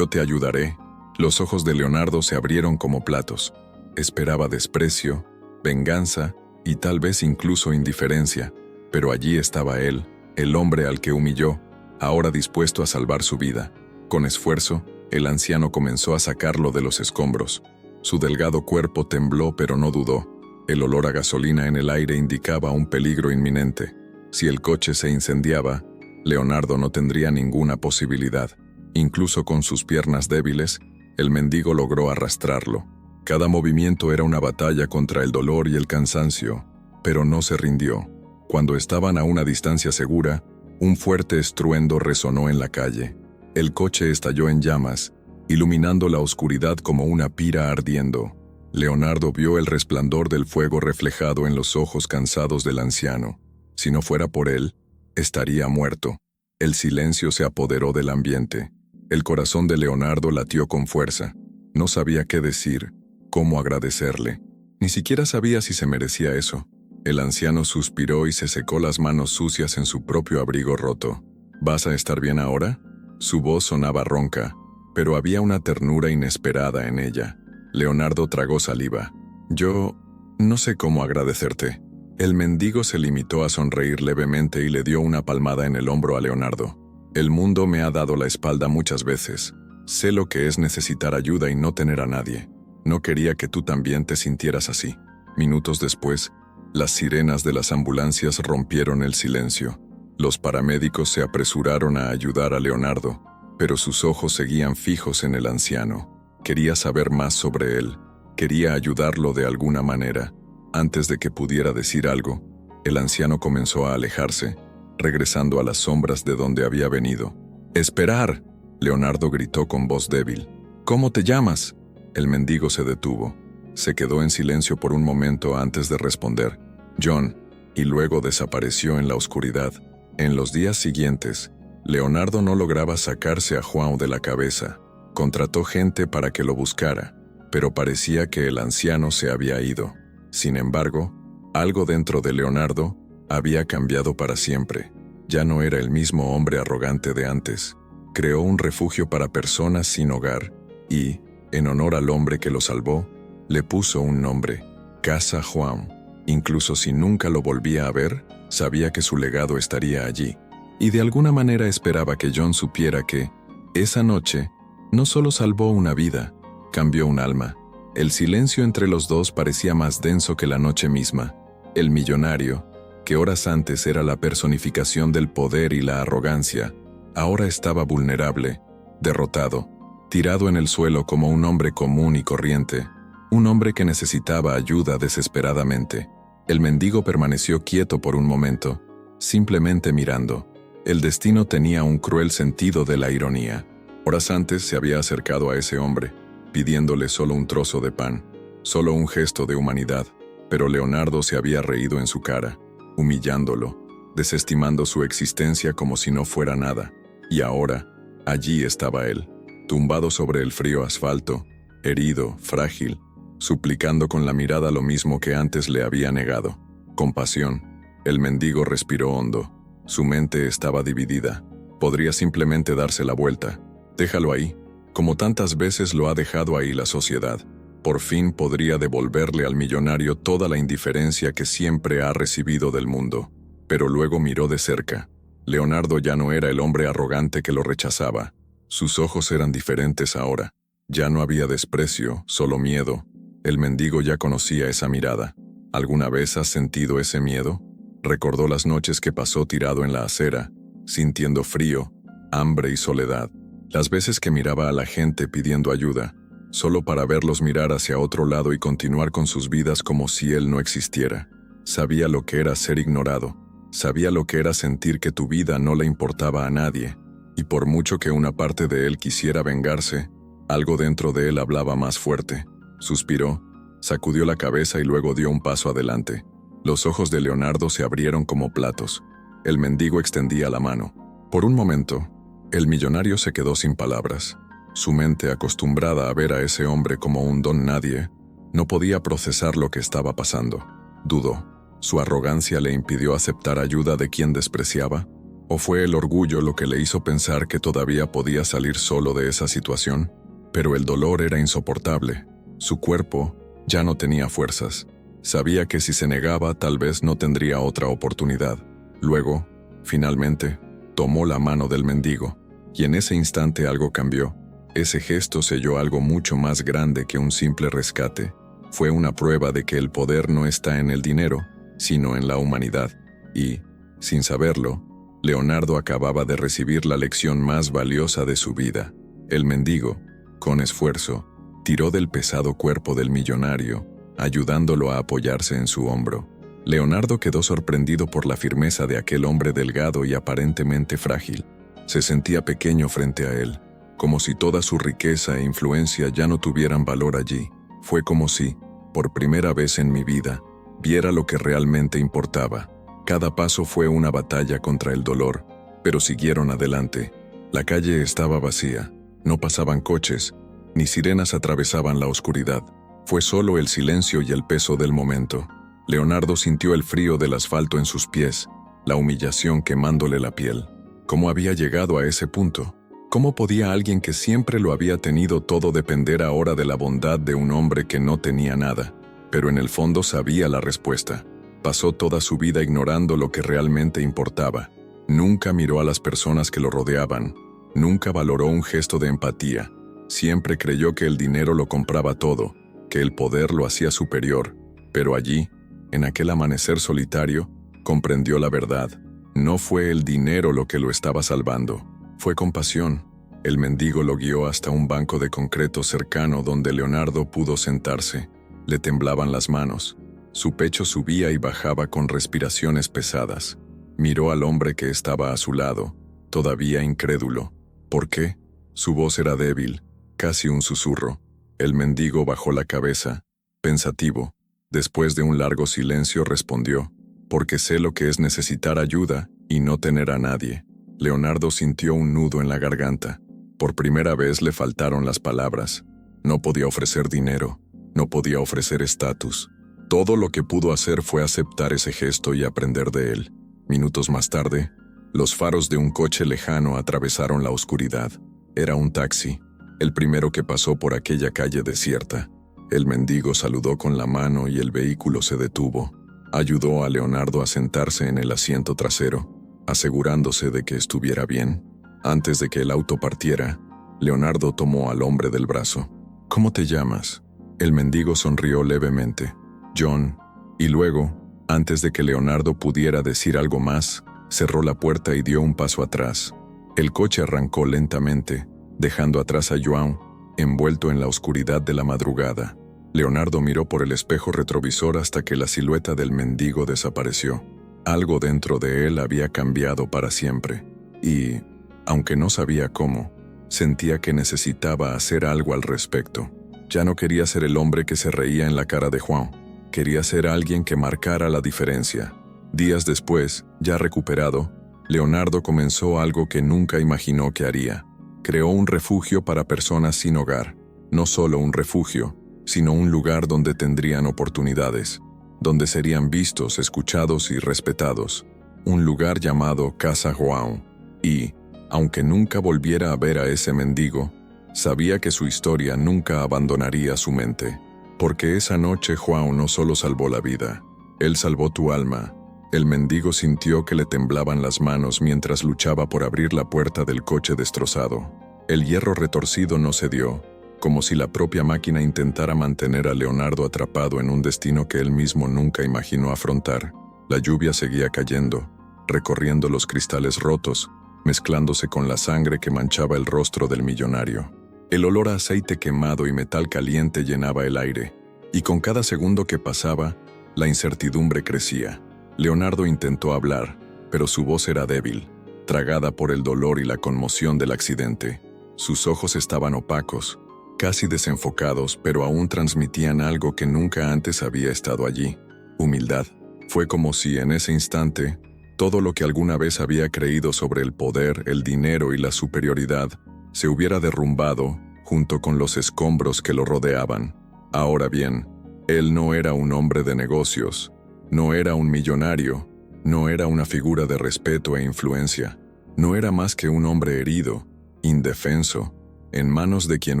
te ayudaré. Los ojos de Leonardo se abrieron como platos. Esperaba desprecio, venganza y tal vez incluso indiferencia, pero allí estaba él, el hombre al que humilló, ahora dispuesto a salvar su vida. Con esfuerzo, el anciano comenzó a sacarlo de los escombros. Su delgado cuerpo tembló, pero no dudó. El olor a gasolina en el aire indicaba un peligro inminente. Si el coche se incendiaba, Leonardo no tendría ninguna posibilidad. Incluso con sus piernas débiles, el mendigo logró arrastrarlo. Cada movimiento era una batalla contra el dolor y el cansancio, pero no se rindió. Cuando estaban a una distancia segura, un fuerte estruendo resonó en la calle. El coche estalló en llamas, iluminando la oscuridad como una pira ardiendo. Leonardo vio el resplandor del fuego reflejado en los ojos cansados del anciano. Si no fuera por él, estaría muerto. El silencio se apoderó del ambiente. El corazón de Leonardo latió con fuerza. No sabía qué decir, cómo agradecerle. Ni siquiera sabía si se merecía eso. El anciano suspiró y se secó las manos sucias en su propio abrigo roto. ¿Vas a estar bien ahora? Su voz sonaba ronca, pero había una ternura inesperada en ella. Leonardo tragó saliva. Yo no sé cómo agradecerte. El mendigo se limitó a sonreír levemente y le dio una palmada en el hombro a Leonardo. El mundo me ha dado la espalda muchas veces. Sé lo que es necesitar ayuda y no tener a nadie. No quería que tú también te sintieras así. Minutos después, las sirenas de las ambulancias rompieron el silencio. Los paramédicos se apresuraron a ayudar a Leonardo, pero sus ojos seguían fijos en el anciano. Quería saber más sobre él. Quería ayudarlo de alguna manera. Antes de que pudiera decir algo, el anciano comenzó a alejarse, regresando a las sombras de donde había venido. ¡Esperar!, Leonardo gritó con voz débil. ¿Cómo te llamas? El mendigo se detuvo. Se quedó en silencio por un momento antes de responder. John, y luego desapareció en la oscuridad. En los días siguientes, Leonardo no lograba sacarse a Juan de la cabeza. Contrató gente para que lo buscara, pero parecía que el anciano se había ido. Sin embargo, algo dentro de Leonardo había cambiado para siempre. Ya no era el mismo hombre arrogante de antes. Creó un refugio para personas sin hogar y, en honor al hombre que lo salvó, le puso un nombre: Casa Juan. Incluso si nunca lo volvía a ver, sabía que su legado estaría allí. Y de alguna manera esperaba que John supiera que, esa noche, no solo salvó una vida, cambió un alma. El silencio entre los dos parecía más denso que la noche misma. El millonario, que horas antes era la personificación del poder y la arrogancia, ahora estaba vulnerable, derrotado, tirado en el suelo como un hombre común y corriente, un hombre que necesitaba ayuda desesperadamente. El mendigo permaneció quieto por un momento, simplemente mirando. El destino tenía un cruel sentido de la ironía. Horas antes se había acercado a ese hombre, pidiéndole solo un trozo de pan, solo un gesto de humanidad, pero Leonardo se había reído en su cara, humillándolo, desestimando su existencia como si no fuera nada. Y ahora, Allí estaba él, tumbado sobre el frío asfalto, herido, frágil, suplicando con la mirada lo mismo que antes le había negado. Compasión. El mendigo respiró hondo. Su mente estaba dividida. Podría simplemente darse la vuelta. Déjalo ahí, como tantas veces lo ha dejado ahí la sociedad. Por fin podría devolverle al millonario toda la indiferencia que siempre ha recibido del mundo. Pero luego miró de cerca. Leonardo ya no era el hombre arrogante que lo rechazaba. Sus ojos eran diferentes ahora. Ya no había desprecio, solo miedo. El mendigo ya conocía esa mirada. ¿Alguna vez has sentido ese miedo? Recordó las noches que pasó tirado en la acera, sintiendo frío, hambre y soledad. Las veces que miraba a la gente pidiendo ayuda, solo para verlos mirar hacia otro lado y continuar con sus vidas como si él no existiera. Sabía lo que era ser ignorado. Sabía lo que era sentir que tu vida no le importaba a nadie. Y por mucho que una parte de él quisiera vengarse, algo dentro de él hablaba más fuerte. Suspiró, sacudió la cabeza y luego dio un paso adelante. Los ojos de Leonardo se abrieron como platos. El mendigo extendía la mano. Por un momento, el millonario se quedó sin palabras. Su mente, acostumbrada a ver a ese hombre como un don nadie, no podía procesar lo que estaba pasando. Dudó. ¿Su arrogancia le impidió aceptar ayuda de quien despreciaba? ¿O fue el orgullo lo que le hizo pensar que todavía podía salir solo de esa situación? Pero el dolor era insoportable. Su cuerpo ya no tenía fuerzas. Sabía que si se negaba, tal vez no tendría otra oportunidad. Luego, finalmente, tomó la mano del mendigo, y en ese instante algo cambió. Ese gesto selló algo mucho más grande que un simple rescate. Fue una prueba de que el poder no está en el dinero, sino en la humanidad. Y, sin saberlo, Leonardo acababa de recibir la lección más valiosa de su vida. El mendigo, con esfuerzo, tiró del pesado cuerpo del millonario, ayudándolo a apoyarse en su hombro. Leonardo quedó sorprendido por la firmeza de aquel hombre delgado y aparentemente frágil. Se sentía pequeño frente a él, como si toda su riqueza e influencia ya no tuvieran valor allí. Fue como si, por primera vez en mi vida, viera lo que realmente importaba. Cada paso fue una batalla contra el dolor, pero siguieron adelante. La calle estaba vacía, no pasaban coches, ni sirenas atravesaban la oscuridad. Fue solo el silencio y el peso del momento. Leonardo sintió el frío del asfalto en sus pies, la humillación quemándole la piel. ¿Cómo había llegado a ese punto? ¿Cómo podía alguien que siempre lo había tenido todo depender ahora de la bondad de un hombre que no tenía nada? Pero en el fondo sabía la respuesta. Pasó toda su vida ignorando lo que realmente importaba. Nunca miró a las personas que lo rodeaban. Nunca valoró un gesto de empatía. Siempre creyó que el dinero lo compraba todo, que el poder lo hacía superior. Pero allí, en aquel amanecer solitario, comprendió la verdad. No fue el dinero lo que lo estaba salvando. Fue compasión. El mendigo lo guió hasta un banco de concreto cercano donde Leonardo pudo sentarse. Le temblaban las manos. Su pecho subía y bajaba con respiraciones pesadas. Miró al hombre que estaba a su lado, todavía incrédulo. ¿Por qué? Su voz era débil, casi un susurro. El mendigo bajó la cabeza, pensativo. Después de un largo silencio respondió, «Porque sé lo que es necesitar ayuda y no tener a nadie». Leonardo sintió un nudo en la garganta. Por primera vez le faltaron las palabras. No podía ofrecer dinero, no podía ofrecer estatus. Todo lo que pudo hacer fue aceptar ese gesto y aprender de él. Minutos más tarde, los faros de un coche lejano atravesaron la oscuridad. Era un taxi, el primero que pasó por aquella calle desierta. El mendigo saludó con la mano y el vehículo se detuvo. Ayudó a Leonardo a sentarse en el asiento trasero, asegurándose de que estuviera bien. Antes de que el auto partiera, Leonardo tomó al hombre del brazo. «¿Cómo te llamas?» El mendigo sonrió levemente. «John». Y luego, antes de que Leonardo pudiera decir algo más, cerró la puerta y dio un paso atrás. El coche arrancó lentamente, dejando atrás a Joan, envuelto en la oscuridad de la madrugada. Leonardo miró por el espejo retrovisor hasta que la silueta del mendigo desapareció. Algo dentro de él había cambiado para siempre, y, aunque no sabía cómo, sentía que necesitaba hacer algo al respecto. Ya no quería ser el hombre que se reía en la cara de Juan. Quería ser alguien que marcara la diferencia. Días después, ya recuperado, Leonardo comenzó algo que nunca imaginó que haría. Creó un refugio para personas sin hogar. No solo un refugio, sino un lugar donde tendrían oportunidades, donde serían vistos, escuchados y respetados. Un lugar llamado Casa João. Y, aunque nunca volviera a ver a ese mendigo, sabía que su historia nunca abandonaría su mente. Porque esa noche João no solo salvó la vida, él salvó tu alma. El mendigo sintió que le temblaban las manos mientras luchaba por abrir la puerta del coche destrozado. El hierro retorcido no cedió, como si la propia máquina intentara mantener a Leonardo atrapado en un destino que él mismo nunca imaginó afrontar. La lluvia seguía cayendo, recorriendo los cristales rotos, mezclándose con la sangre que manchaba el rostro del millonario. El olor a aceite quemado y metal caliente llenaba el aire, y con cada segundo que pasaba, la incertidumbre crecía. Leonardo intentó hablar, pero su voz era débil, tragada por el dolor y la conmoción del accidente. Sus ojos estaban opacos, casi desenfocados, pero aún transmitían algo que nunca antes había estado allí: humildad. Fue como si en ese instante, todo lo que alguna vez había creído sobre el poder, el dinero y la superioridad, se hubiera derrumbado junto con los escombros que lo rodeaban. Ahora bien, él no era un hombre de negocios, no era un millonario, no era una figura de respeto e influencia, no era más que un hombre herido, indefenso, en manos de quien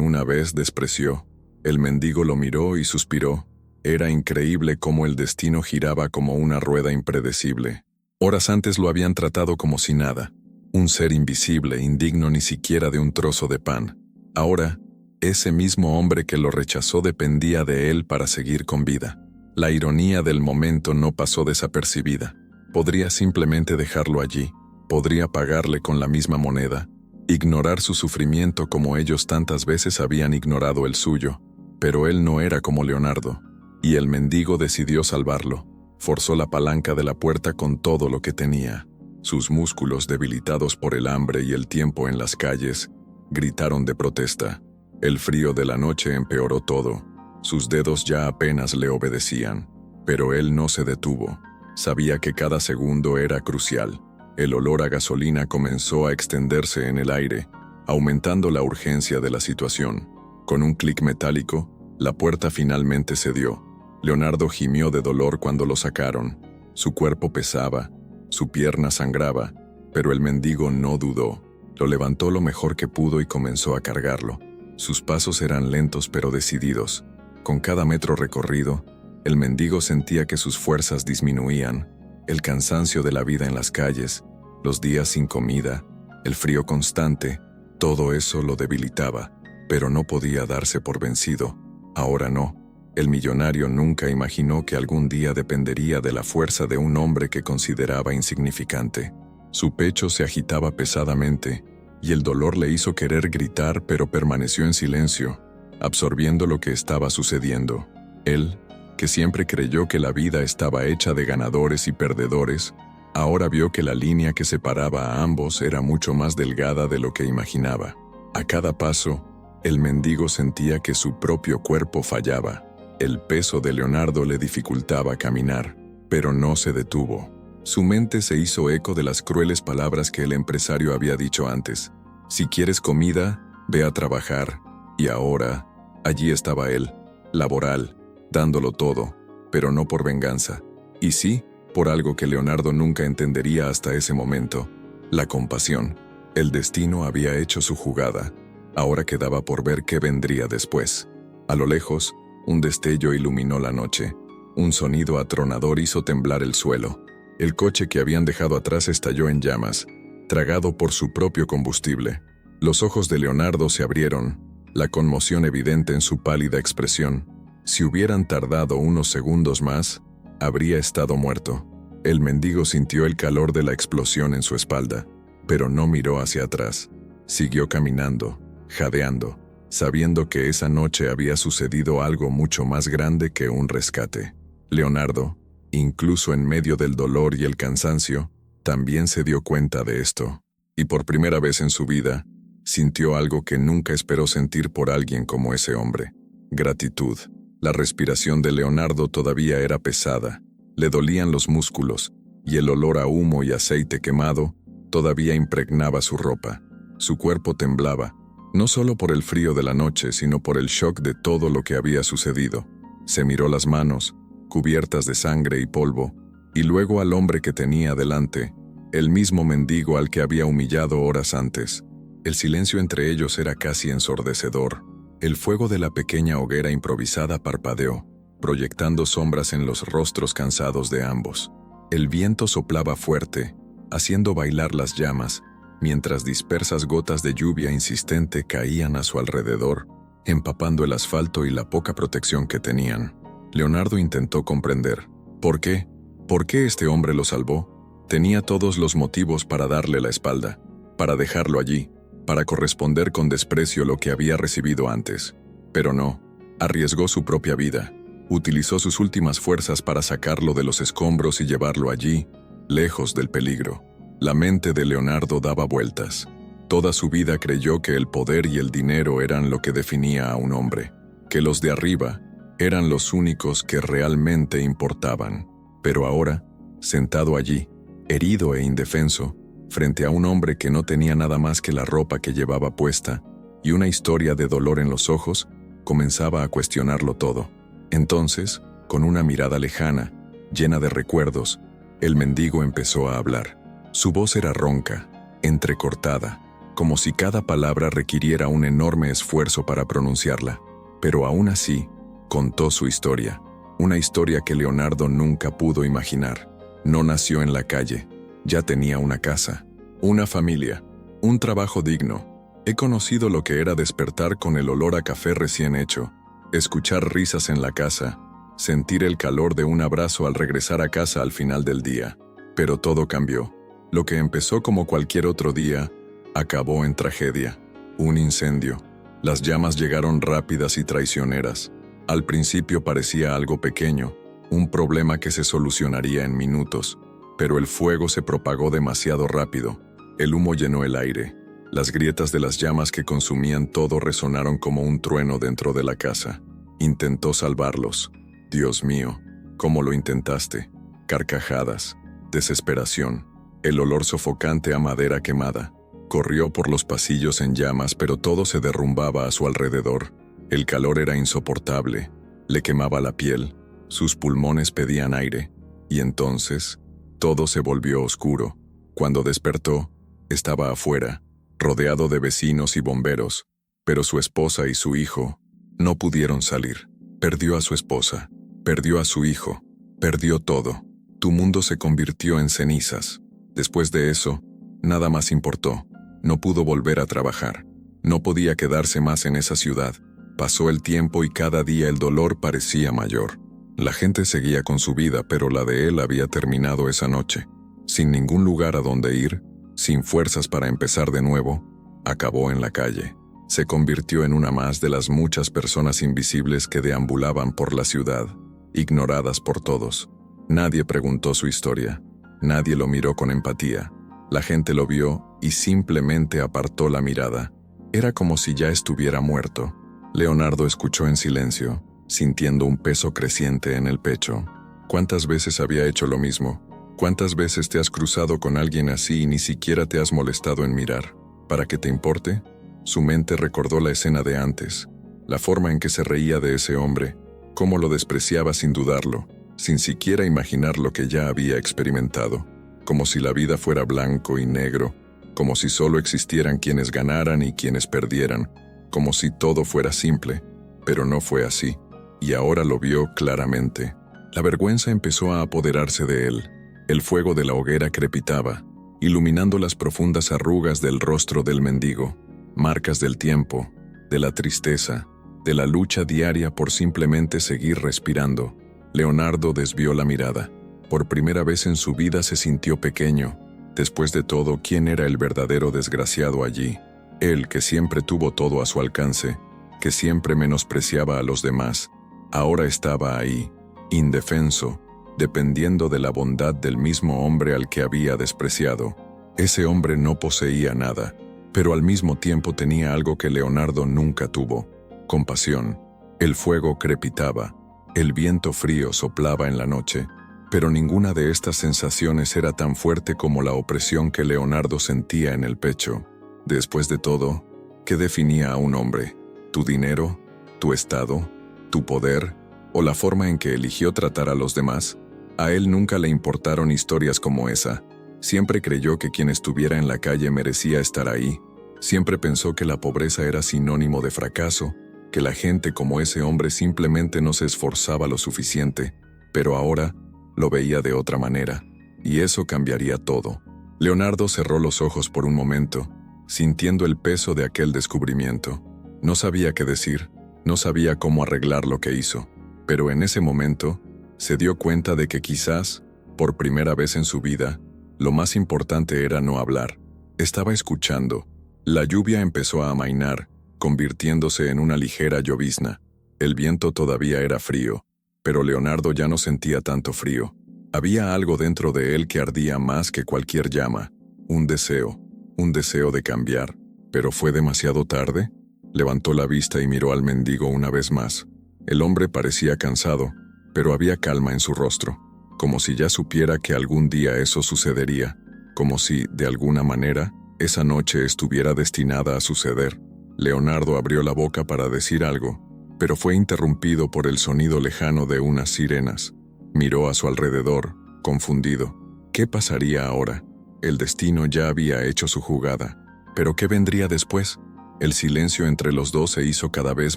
una vez despreció. El mendigo lo miró y suspiró. Era increíble cómo el destino giraba como una rueda impredecible. Horas antes lo habían tratado como si nada, un ser invisible, indigno ni siquiera de un trozo de pan. Ahora, ese mismo hombre que lo rechazó dependía de él para seguir con vida. La ironía del momento no pasó desapercibida. Podría simplemente dejarlo allí, podría pagarle con la misma moneda, ignorar su sufrimiento como ellos tantas veces habían ignorado el suyo, pero él no era como Leonardo, y el mendigo decidió salvarlo. Forzó la palanca de la puerta con todo lo que tenía. Sus músculos, debilitados por el hambre y el tiempo en las calles, gritaron de protesta. El frío de la noche empeoró todo. Sus dedos ya apenas le obedecían, pero él no se detuvo. Sabía que cada segundo era crucial. El olor a gasolina comenzó a extenderse en el aire, aumentando la urgencia de la situación. Con un clic metálico, la puerta finalmente cedió. Leonardo gimió de dolor cuando lo sacaron. Su cuerpo pesaba, su pierna sangraba, pero el mendigo no dudó. Lo levantó lo mejor que pudo y comenzó a cargarlo. Sus pasos eran lentos pero decididos. Con cada metro recorrido, el mendigo sentía que sus fuerzas disminuían. El cansancio de la vida en las calles, los días sin comida, el frío constante, todo eso lo debilitaba, pero no podía darse por vencido. Ahora no. El millonario nunca imaginó que algún día dependería de la fuerza de un hombre que consideraba insignificante. Su pecho se agitaba pesadamente, y el dolor le hizo querer gritar, pero permaneció en silencio, absorbiendo lo que estaba sucediendo. Él, que siempre creyó que la vida estaba hecha de ganadores y perdedores, ahora vio que la línea que separaba a ambos era mucho más delgada de lo que imaginaba. A cada paso, el mendigo sentía que su propio cuerpo fallaba. El peso de Leonardo le dificultaba caminar, pero no se detuvo. Su mente se hizo eco de las crueles palabras que el empresario había dicho antes. Si quieres comida, ve a trabajar. Y ahora, allí estaba él, laboral, dándolo todo, pero no por venganza. Y sí, por algo que Leonardo nunca entendería hasta ese momento: la compasión. El destino había hecho su jugada. Ahora quedaba por ver qué vendría después. A lo lejos, un destello iluminó la noche. Un sonido atronador hizo temblar el suelo. El coche que habían dejado atrás estalló en llamas, tragado por su propio combustible. Los ojos de Leonardo se abrieron, la conmoción evidente en su pálida expresión. Si hubieran tardado unos segundos más, habría estado muerto. El mendigo sintió el calor de la explosión en su espalda, pero no miró hacia atrás. Siguió caminando, jadeando, sabiendo que esa noche había sucedido algo mucho más grande que un rescate. Leonardo, incluso en medio del dolor y el cansancio, también se dio cuenta de esto, y por primera vez en su vida, sintió algo que nunca esperó sentir por alguien como ese hombre: gratitud. La respiración de Leonardo todavía era pesada, le dolían los músculos, y el olor a humo y aceite quemado todavía impregnaba su ropa. Su cuerpo temblaba, no solo por el frío de la noche, sino por el shock de todo lo que había sucedido. Se miró las manos, cubiertas de sangre y polvo, y luego al hombre que tenía delante, el mismo mendigo al que había humillado horas antes. El silencio entre ellos era casi ensordecedor. El fuego de la pequeña hoguera improvisada parpadeó, proyectando sombras en los rostros cansados de ambos. El viento soplaba fuerte, haciendo bailar las llamas, mientras dispersas gotas de lluvia insistente caían a su alrededor, empapando el asfalto y la poca protección que tenían. Leonardo intentó comprender. ¿Por qué? ¿Por qué este hombre lo salvó? Tenía todos los motivos para darle la espalda, para dejarlo allí, para corresponder con desprecio lo que había recibido antes. Pero no, arriesgó su propia vida. Utilizó sus últimas fuerzas para sacarlo de los escombros y llevarlo allí, lejos del peligro. La mente de Leonardo daba vueltas. Toda su vida creyó que el poder y el dinero eran lo que definía a un hombre, que los de arriba eran los únicos que realmente importaban. Pero ahora, sentado allí, herido e indefenso, frente a un hombre que no tenía nada más que la ropa que llevaba puesta y una historia de dolor en los ojos, comenzaba a cuestionarlo todo. Entonces, con una mirada lejana, llena de recuerdos, el mendigo empezó a hablar. Su voz era ronca, entrecortada, como si cada palabra requiriera un enorme esfuerzo para pronunciarla. Pero aún así, contó su historia, una historia que Leonardo nunca pudo imaginar. No nació en la calle, ya tenía una casa, una familia, un trabajo digno. He conocido lo que era despertar con el olor a café recién hecho, escuchar risas en la casa, sentir el calor de un abrazo al regresar a casa al final del día. Pero todo cambió. Lo que empezó como cualquier otro día, acabó en tragedia. Un incendio. Las llamas llegaron rápidas y traicioneras. Al principio parecía algo pequeño, un problema que se solucionaría en minutos, pero el fuego se propagó demasiado rápido. El humo llenó el aire. Las grietas de las llamas que consumían todo resonaron como un trueno dentro de la casa. Intentó salvarlos. Dios mío, ¿cómo lo intentaste? Carcajadas, desesperación, el olor sofocante a madera quemada. Corrió por los pasillos en llamas, pero todo se derrumbaba a su alrededor. El calor era insoportable, le quemaba la piel, sus pulmones pedían aire, y entonces, todo se volvió oscuro. Cuando despertó, estaba afuera, rodeado de vecinos y bomberos, pero su esposa y su hijo no pudieron salir. Perdió a su esposa, perdió a su hijo, perdió todo. Tu mundo se convirtió en cenizas. Después de eso, nada más importó. No pudo volver a trabajar. No podía quedarse más en esa ciudad. Pasó el tiempo y cada día el dolor parecía mayor. La gente seguía con su vida, pero la de él había terminado esa noche. Sin ningún lugar a donde ir, sin fuerzas para empezar de nuevo, acabó en la calle. Se convirtió en una más de las muchas personas invisibles que deambulaban por la ciudad, ignoradas por todos. Nadie preguntó su historia. Nadie lo miró con empatía. La gente lo vio y simplemente apartó la mirada. Era como si ya estuviera muerto. Leonardo escuchó en silencio, sintiendo un peso creciente en el pecho. ¿Cuántas veces había hecho lo mismo? ¿Cuántas veces te has cruzado con alguien así y ni siquiera te has molestado en mirar? ¿Para que te importe? Su mente recordó la escena de antes, la forma en que se reía de ese hombre, cómo lo despreciaba sin dudarlo, sin siquiera imaginar lo que ya había experimentado, como si la vida fuera blanco y negro, como si solo existieran quienes ganaran y quienes perdieran, como si todo fuera simple, pero no fue así, y ahora lo vio claramente. La vergüenza empezó a apoderarse de él. El fuego de la hoguera crepitaba, iluminando las profundas arrugas del rostro del mendigo, marcas del tiempo, de la tristeza, de la lucha diaria por simplemente seguir respirando. Leonardo desvió la mirada. Por primera vez en su vida se sintió pequeño. Después de todo, ¿quién era el verdadero desgraciado allí? Él, que siempre tuvo todo a su alcance, que siempre menospreciaba a los demás, ahora estaba ahí, indefenso, dependiendo de la bondad del mismo hombre al que había despreciado. Ese hombre no poseía nada, pero al mismo tiempo tenía algo que Leonardo nunca tuvo: compasión. El fuego crepitaba, el viento frío soplaba en la noche, pero ninguna de estas sensaciones era tan fuerte como la opresión que Leonardo sentía en el pecho. Después de todo, ¿qué definía a un hombre? ¿Tu dinero? ¿Tu estado? ¿Tu poder? ¿O la forma en que eligió tratar a los demás? A él nunca le importaron historias como esa. Siempre creyó que quien estuviera en la calle merecía estar ahí. Siempre pensó que la pobreza era sinónimo de fracaso, que la gente como ese hombre simplemente no se esforzaba lo suficiente, pero ahora lo veía de otra manera, y eso cambiaría todo. Leonardo cerró los ojos por un momento, sintiendo el peso de aquel descubrimiento. No sabía qué decir, no sabía cómo arreglar lo que hizo, pero en ese momento se dio cuenta de que quizás, por primera vez en su vida, lo más importante era no hablar. Estaba escuchando. La lluvia empezó a amainar, convirtiéndose en una ligera llovizna. El viento todavía era frío, pero Leonardo ya no sentía tanto frío. Había algo dentro de él que ardía más que cualquier llama. Un deseo de cambiar. ¿Pero fue demasiado tarde? Levantó la vista y miró al mendigo una vez más. El hombre parecía cansado, pero había calma en su rostro, como si ya supiera que algún día eso sucedería, como si, de alguna manera, esa noche estuviera destinada a suceder. Leonardo abrió la boca para decir algo, pero fue interrumpido por el sonido lejano de unas sirenas. Miró a su alrededor, confundido. ¿Qué pasaría ahora? El destino ya había hecho su jugada. ¿Pero qué vendría después? El silencio entre los dos se hizo cada vez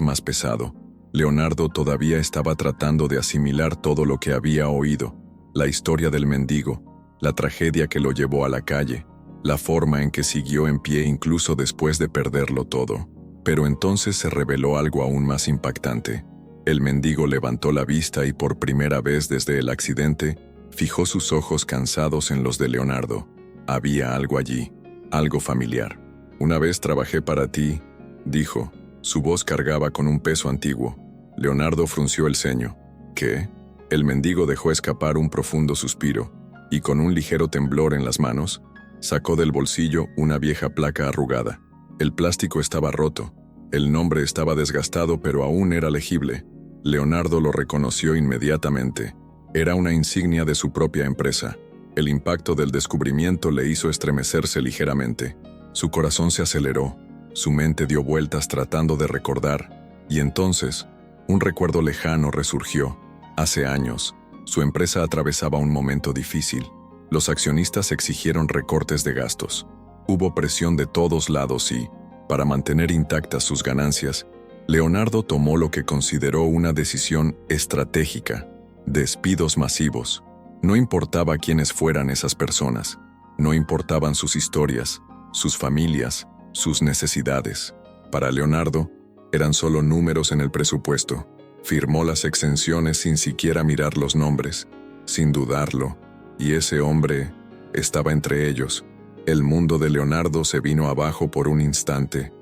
más pesado. Leonardo todavía estaba tratando de asimilar todo lo que había oído. La historia del mendigo, la tragedia que lo llevó a la calle, la forma en que siguió en pie incluso después de perderlo todo. Pero entonces se reveló algo aún más impactante. El mendigo levantó la vista y por primera vez desde el accidente, fijó sus ojos cansados en los de Leonardo. Había algo allí, algo familiar. «Una vez trabajé para ti», dijo. Su voz cargaba con un peso antiguo. Leonardo frunció el ceño. «¿Qué?». El mendigo dejó escapar un profundo suspiro, y con un ligero temblor en las manos, sacó del bolsillo una vieja placa arrugada. El plástico estaba roto. El nombre estaba desgastado, pero aún era legible. Leonardo lo reconoció inmediatamente. Era una insignia de su propia empresa. El impacto del descubrimiento le hizo estremecerse ligeramente. Su corazón se aceleró. Su mente dio vueltas tratando de recordar. Y entonces, un recuerdo lejano resurgió. Hace años, su empresa atravesaba un momento difícil. Los accionistas exigieron recortes de gastos. Hubo presión de todos lados y, para mantener intactas sus ganancias, Leonardo tomó lo que consideró una decisión estratégica: despidos masivos. No importaba quiénes fueran esas personas, no importaban sus historias, sus familias, sus necesidades. Para Leonardo, eran solo números en el presupuesto. Firmó las exenciones sin siquiera mirar los nombres, sin dudarlo, y ese hombre estaba entre ellos. El mundo de Leonardo se vino abajo por un instante.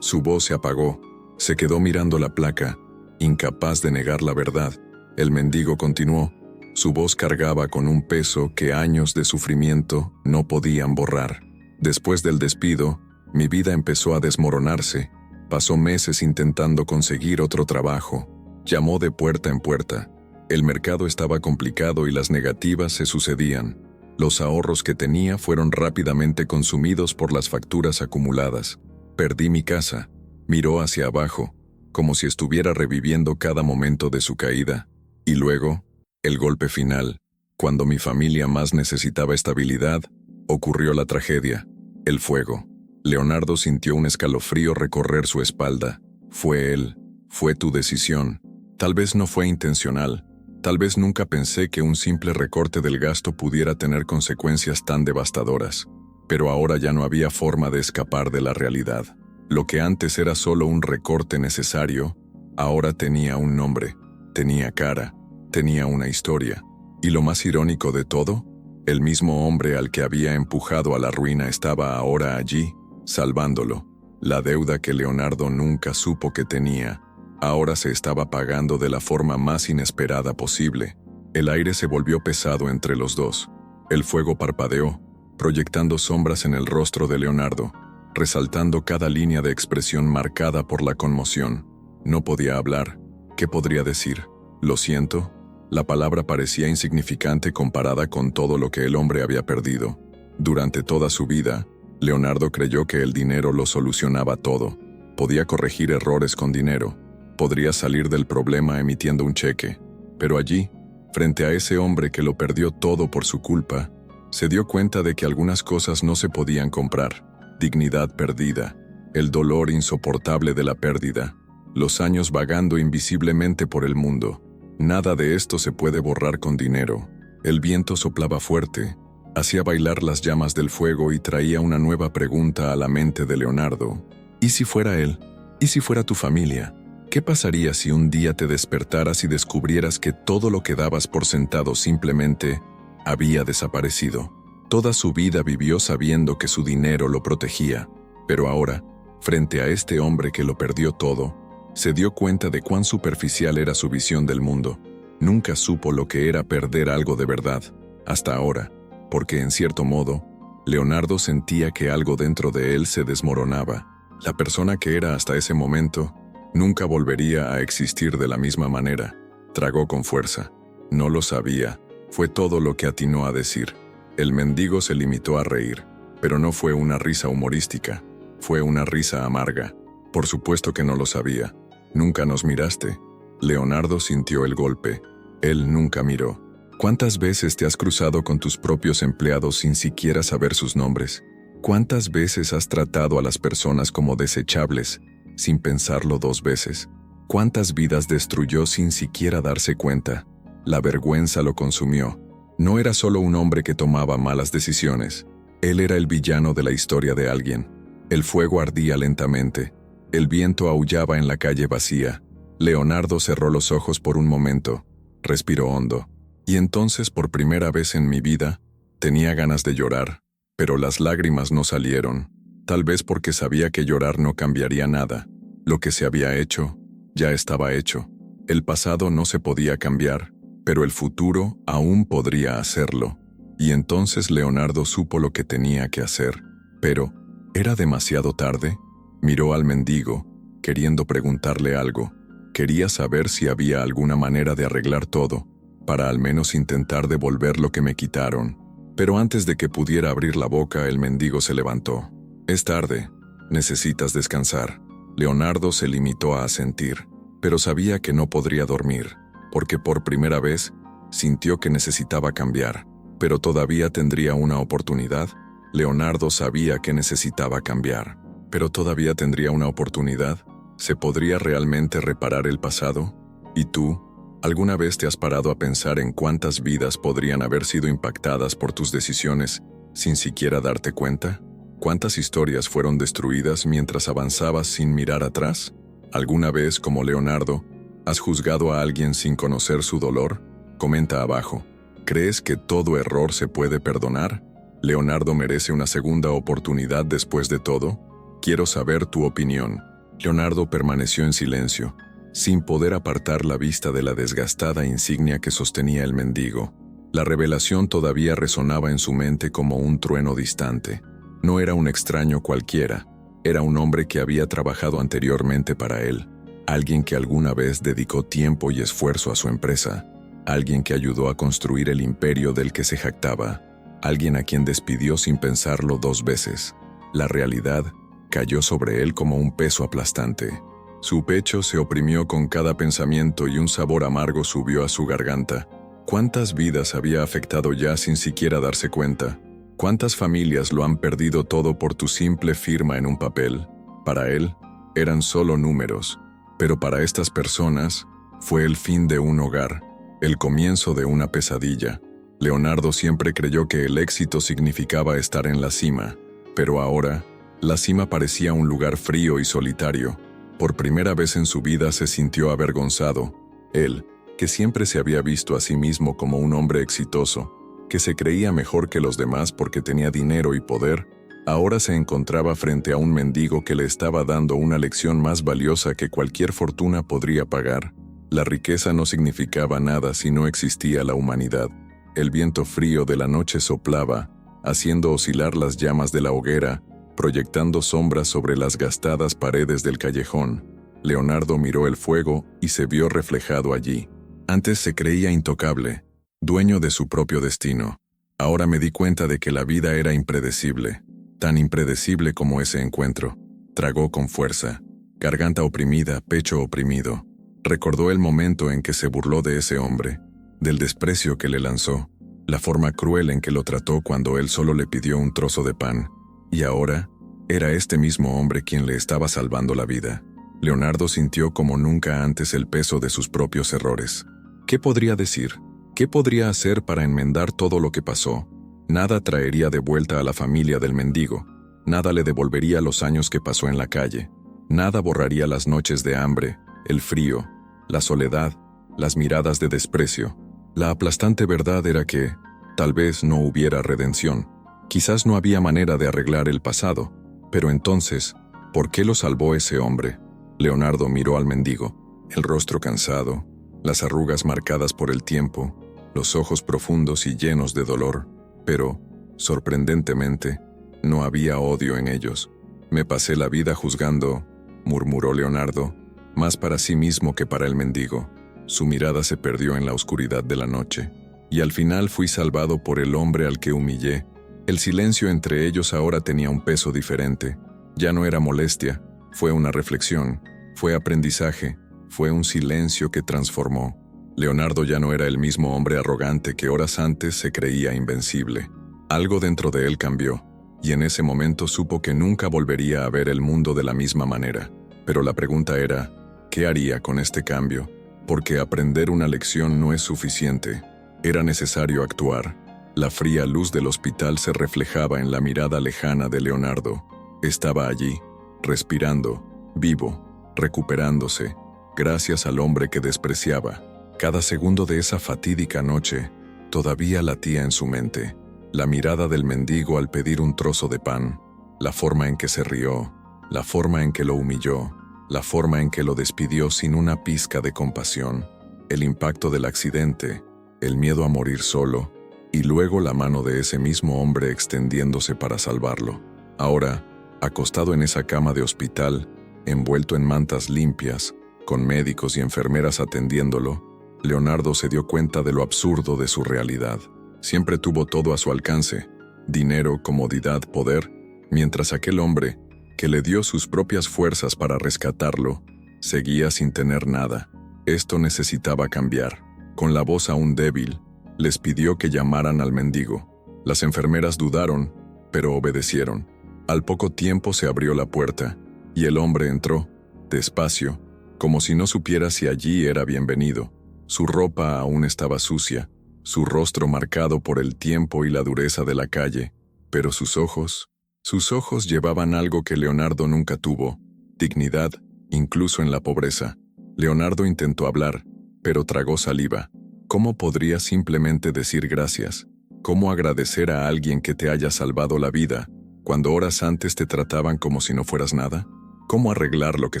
Su voz se apagó. Se quedó mirando la placa, incapaz de negar la verdad. El mendigo continuó. Su voz cargaba con un peso que años de sufrimiento no podían borrar. Después del despido, mi vida empezó a desmoronarse. Pasó meses intentando conseguir otro trabajo. Llamó de puerta en puerta. El mercado estaba complicado y las negativas se sucedían. Los ahorros que tenía fueron rápidamente consumidos por las facturas acumuladas. Perdí mi casa. Miró hacia abajo, como si estuviera reviviendo cada momento de su caída. Y luego, el golpe final. Cuando mi familia más necesitaba estabilidad, ocurrió la tragedia, el fuego. Leonardo sintió un escalofrío recorrer su espalda. Fue él, fue tu decisión. Tal vez no fue intencional. Tal vez nunca pensé que un simple recorte del gasto pudiera tener consecuencias tan devastadoras. Pero ahora ya no había forma de escapar de la realidad. Lo que antes era solo un recorte necesario, ahora tenía un nombre, tenía cara, tenía una historia. Y lo más irónico de todo, el mismo hombre al que había empujado a la ruina estaba ahora allí, salvándolo. La deuda que Leonardo nunca supo que tenía, ahora se estaba pagando de la forma más inesperada posible. El aire se volvió pesado entre los dos. El fuego parpadeó, proyectando sombras en el rostro de Leonardo, resaltando cada línea de expresión marcada por la conmoción. No podía hablar. ¿Qué podría decir? ¿Lo siento? La palabra parecía insignificante comparada con todo lo que el hombre había perdido. Durante toda su vida, Leonardo creyó que el dinero lo solucionaba todo. Podía corregir errores con dinero. Podría salir del problema emitiendo un cheque. Pero allí, frente a ese hombre que lo perdió todo por su culpa, se dio cuenta de que algunas cosas no se podían comprar. Dignidad perdida, el dolor insoportable de la pérdida, los años vagando invisiblemente por el mundo. Nada de esto se puede borrar con dinero. El viento soplaba fuerte, hacía bailar las llamas del fuego y traía una nueva pregunta a la mente de Leonardo. ¿Y si fuera él? ¿Y si fuera tu familia? ¿Qué pasaría si un día te despertaras y descubrieras que todo lo que dabas por sentado simplemente había desaparecido? Toda su vida vivió sabiendo que su dinero lo protegía, pero ahora, frente a este hombre que lo perdió todo, se dio cuenta de cuán superficial era su visión del mundo. Nunca supo lo que era perder algo de verdad, hasta ahora, porque en cierto modo, Leonardo sentía que algo dentro de él se desmoronaba. La persona que era hasta ese momento nunca volvería a existir de la misma manera. Tragó con fuerza. No lo sabía. Fue todo lo que atinó a decir. El mendigo se limitó a reír, pero no fue una risa humorística. Fue una risa amarga. Por supuesto que no lo sabía. ¿Nunca nos miraste? Leonardo sintió el golpe. Él nunca miró. ¿Cuántas veces te has cruzado con tus propios empleados sin siquiera saber sus nombres? ¿Cuántas veces has tratado a las personas como desechables, sin pensarlo dos veces? ¿Cuántas vidas destruyó sin siquiera darse cuenta? La vergüenza lo consumió. No era solo un hombre que tomaba malas decisiones. Él era el villano de la historia de alguien. El fuego ardía lentamente. El viento aullaba en la calle vacía. Leonardo cerró los ojos por un momento. Respiró hondo. Y entonces, por primera vez en mi vida, tenía ganas de llorar, pero las lágrimas no salieron. Tal vez porque sabía que llorar no cambiaría nada. Lo que se había hecho, ya estaba hecho. El pasado no se podía cambiar, pero el futuro aún podría hacerlo. Y entonces Leonardo supo lo que tenía que hacer. Pero, ¿era demasiado tarde? Miró al mendigo, queriendo preguntarle algo. Quería saber si había alguna manera de arreglar todo, para al menos intentar devolver lo que me quitaron. Pero antes de que pudiera abrir la boca, el mendigo se levantó. Es tarde. Necesitas descansar. Leonardo se limitó a asentir, pero sabía que no podría dormir, porque por primera vez sintió que necesitaba cambiar. Pero todavía tendría una oportunidad. Leonardo sabía que necesitaba cambiar, pero todavía tendría una oportunidad. ¿Se podría realmente reparar el pasado? ¿Y tú? ¿Alguna vez te has parado a pensar en cuántas vidas podrían haber sido impactadas por tus decisiones sin siquiera darte cuenta? ¿Cuántas historias fueron destruidas mientras avanzabas sin mirar atrás? ¿Alguna vez, como Leonardo, has juzgado a alguien sin conocer su dolor? Comenta abajo. ¿Crees que todo error se puede perdonar? ¿Leonardo merece una segunda oportunidad después de todo? Quiero saber tu opinión. Leonardo permaneció en silencio, sin poder apartar la vista de la desgastada insignia que sostenía el mendigo. La revelación todavía resonaba en su mente como un trueno distante. No era un extraño cualquiera, era un hombre que había trabajado anteriormente para él, alguien que alguna vez dedicó tiempo y esfuerzo a su empresa, alguien que ayudó a construir el imperio del que se jactaba, alguien a quien despidió sin pensarlo dos veces. La realidad cayó sobre él como un peso aplastante. Su pecho se oprimió con cada pensamiento y un sabor amargo subió a su garganta. ¿Cuántas vidas había afectado ya sin siquiera darse cuenta? ¿Cuántas familias lo han perdido todo por tu simple firma en un papel? Para él, eran solo números, pero para estas personas, fue el fin de un hogar, el comienzo de una pesadilla. Leonardo siempre creyó que el éxito significaba estar en la cima, pero ahora, la cima parecía un lugar frío y solitario. Por primera vez en su vida se sintió avergonzado. Él, que siempre se había visto a sí mismo como un hombre exitoso, que se creía mejor que los demás porque tenía dinero y poder, ahora se encontraba frente a un mendigo que le estaba dando una lección más valiosa que cualquier fortuna podría pagar. La riqueza no significaba nada si no existía la humanidad. El viento frío de la noche soplaba, haciendo oscilar las llamas de la hoguera, proyectando sombras sobre las gastadas paredes del callejón. Leonardo miró el fuego y se vio reflejado allí. Antes se creía intocable, dueño de su propio destino. Ahora me di cuenta de que la vida era impredecible. tan impredecible como ese encuentro. Tragó con fuerza, garganta oprimida, pecho oprimido. Recordó el momento en que se burló de ese hombre, del desprecio que le lanzó, la forma cruel en que lo trató cuando él solo le pidió un trozo de pan. Y ahora, era este mismo hombre quien le estaba salvando la vida. Leonardo sintió como nunca antes el peso de sus propios errores. ¿Qué podría decir? ¿Qué podría hacer para enmendar todo lo que pasó? Nada traería de vuelta a la familia del mendigo. Nada le devolvería los años que pasó en la calle. Nada borraría las noches de hambre, el frío, la soledad, las miradas de desprecio. La aplastante verdad era que, tal vez no hubiera redención. Quizás no había manera de arreglar el pasado. Pero entonces, ¿por qué lo salvó ese hombre? Leonardo miró al mendigo, el rostro cansado, las arrugas marcadas por el tiempo, los ojos profundos y llenos de dolor, pero, sorprendentemente, no había odio en ellos. Me pasé la vida juzgando, murmuró Leonardo, más para sí mismo que para el mendigo. Su mirada se perdió en la oscuridad de la noche, y al final fui salvado por el hombre al que humillé. El silencio entre ellos ahora tenía un peso diferente. Ya no era molestia, fue una reflexión, fue aprendizaje, fue un silencio que transformó. Leonardo ya no era el mismo hombre arrogante que horas antes se creía invencible. Algo dentro de él cambió, y en ese momento supo que nunca volvería a ver el mundo de la misma manera. Pero la pregunta era, ¿qué haría con este cambio? Porque aprender una lección no es suficiente. Era necesario actuar. La fría luz del hospital se reflejaba en la mirada lejana de Leonardo. Estaba allí, respirando, vivo, recuperándose, gracias al hombre que despreciaba. Cada segundo de esa fatídica noche todavía latía en su mente. La mirada del mendigo al pedir un trozo de pan, la forma en que se rió, la forma en que lo humilló, la forma en que lo despidió sin una pizca de compasión, el impacto del accidente, el miedo a morir solo, y luego la mano de ese mismo hombre extendiéndose para salvarlo. Ahora, acostado en esa cama de hospital, envuelto en mantas limpias, con médicos y enfermeras atendiéndolo, Leonardo se dio cuenta de lo absurdo de su realidad. Siempre tuvo todo a su alcance, dinero, comodidad, poder, mientras aquel hombre, que le dio sus propias fuerzas para rescatarlo, seguía sin tener nada. Esto necesitaba cambiar. Con la voz aún débil, les pidió que llamaran al mendigo. Las enfermeras dudaron, pero obedecieron. Al poco tiempo se abrió la puerta, y el hombre entró, despacio, como si no supiera si allí era bienvenido. Su ropa aún estaba sucia, su rostro marcado por el tiempo y la dureza de la calle, pero sus ojos llevaban algo que Leonardo nunca tuvo, dignidad, incluso en la pobreza. Leonardo intentó hablar, pero tragó saliva. ¿Cómo podría simplemente decir gracias? ¿Cómo agradecer a alguien que te haya salvado la vida, cuando horas antes te trataban como si no fueras nada? ¿Cómo arreglar lo que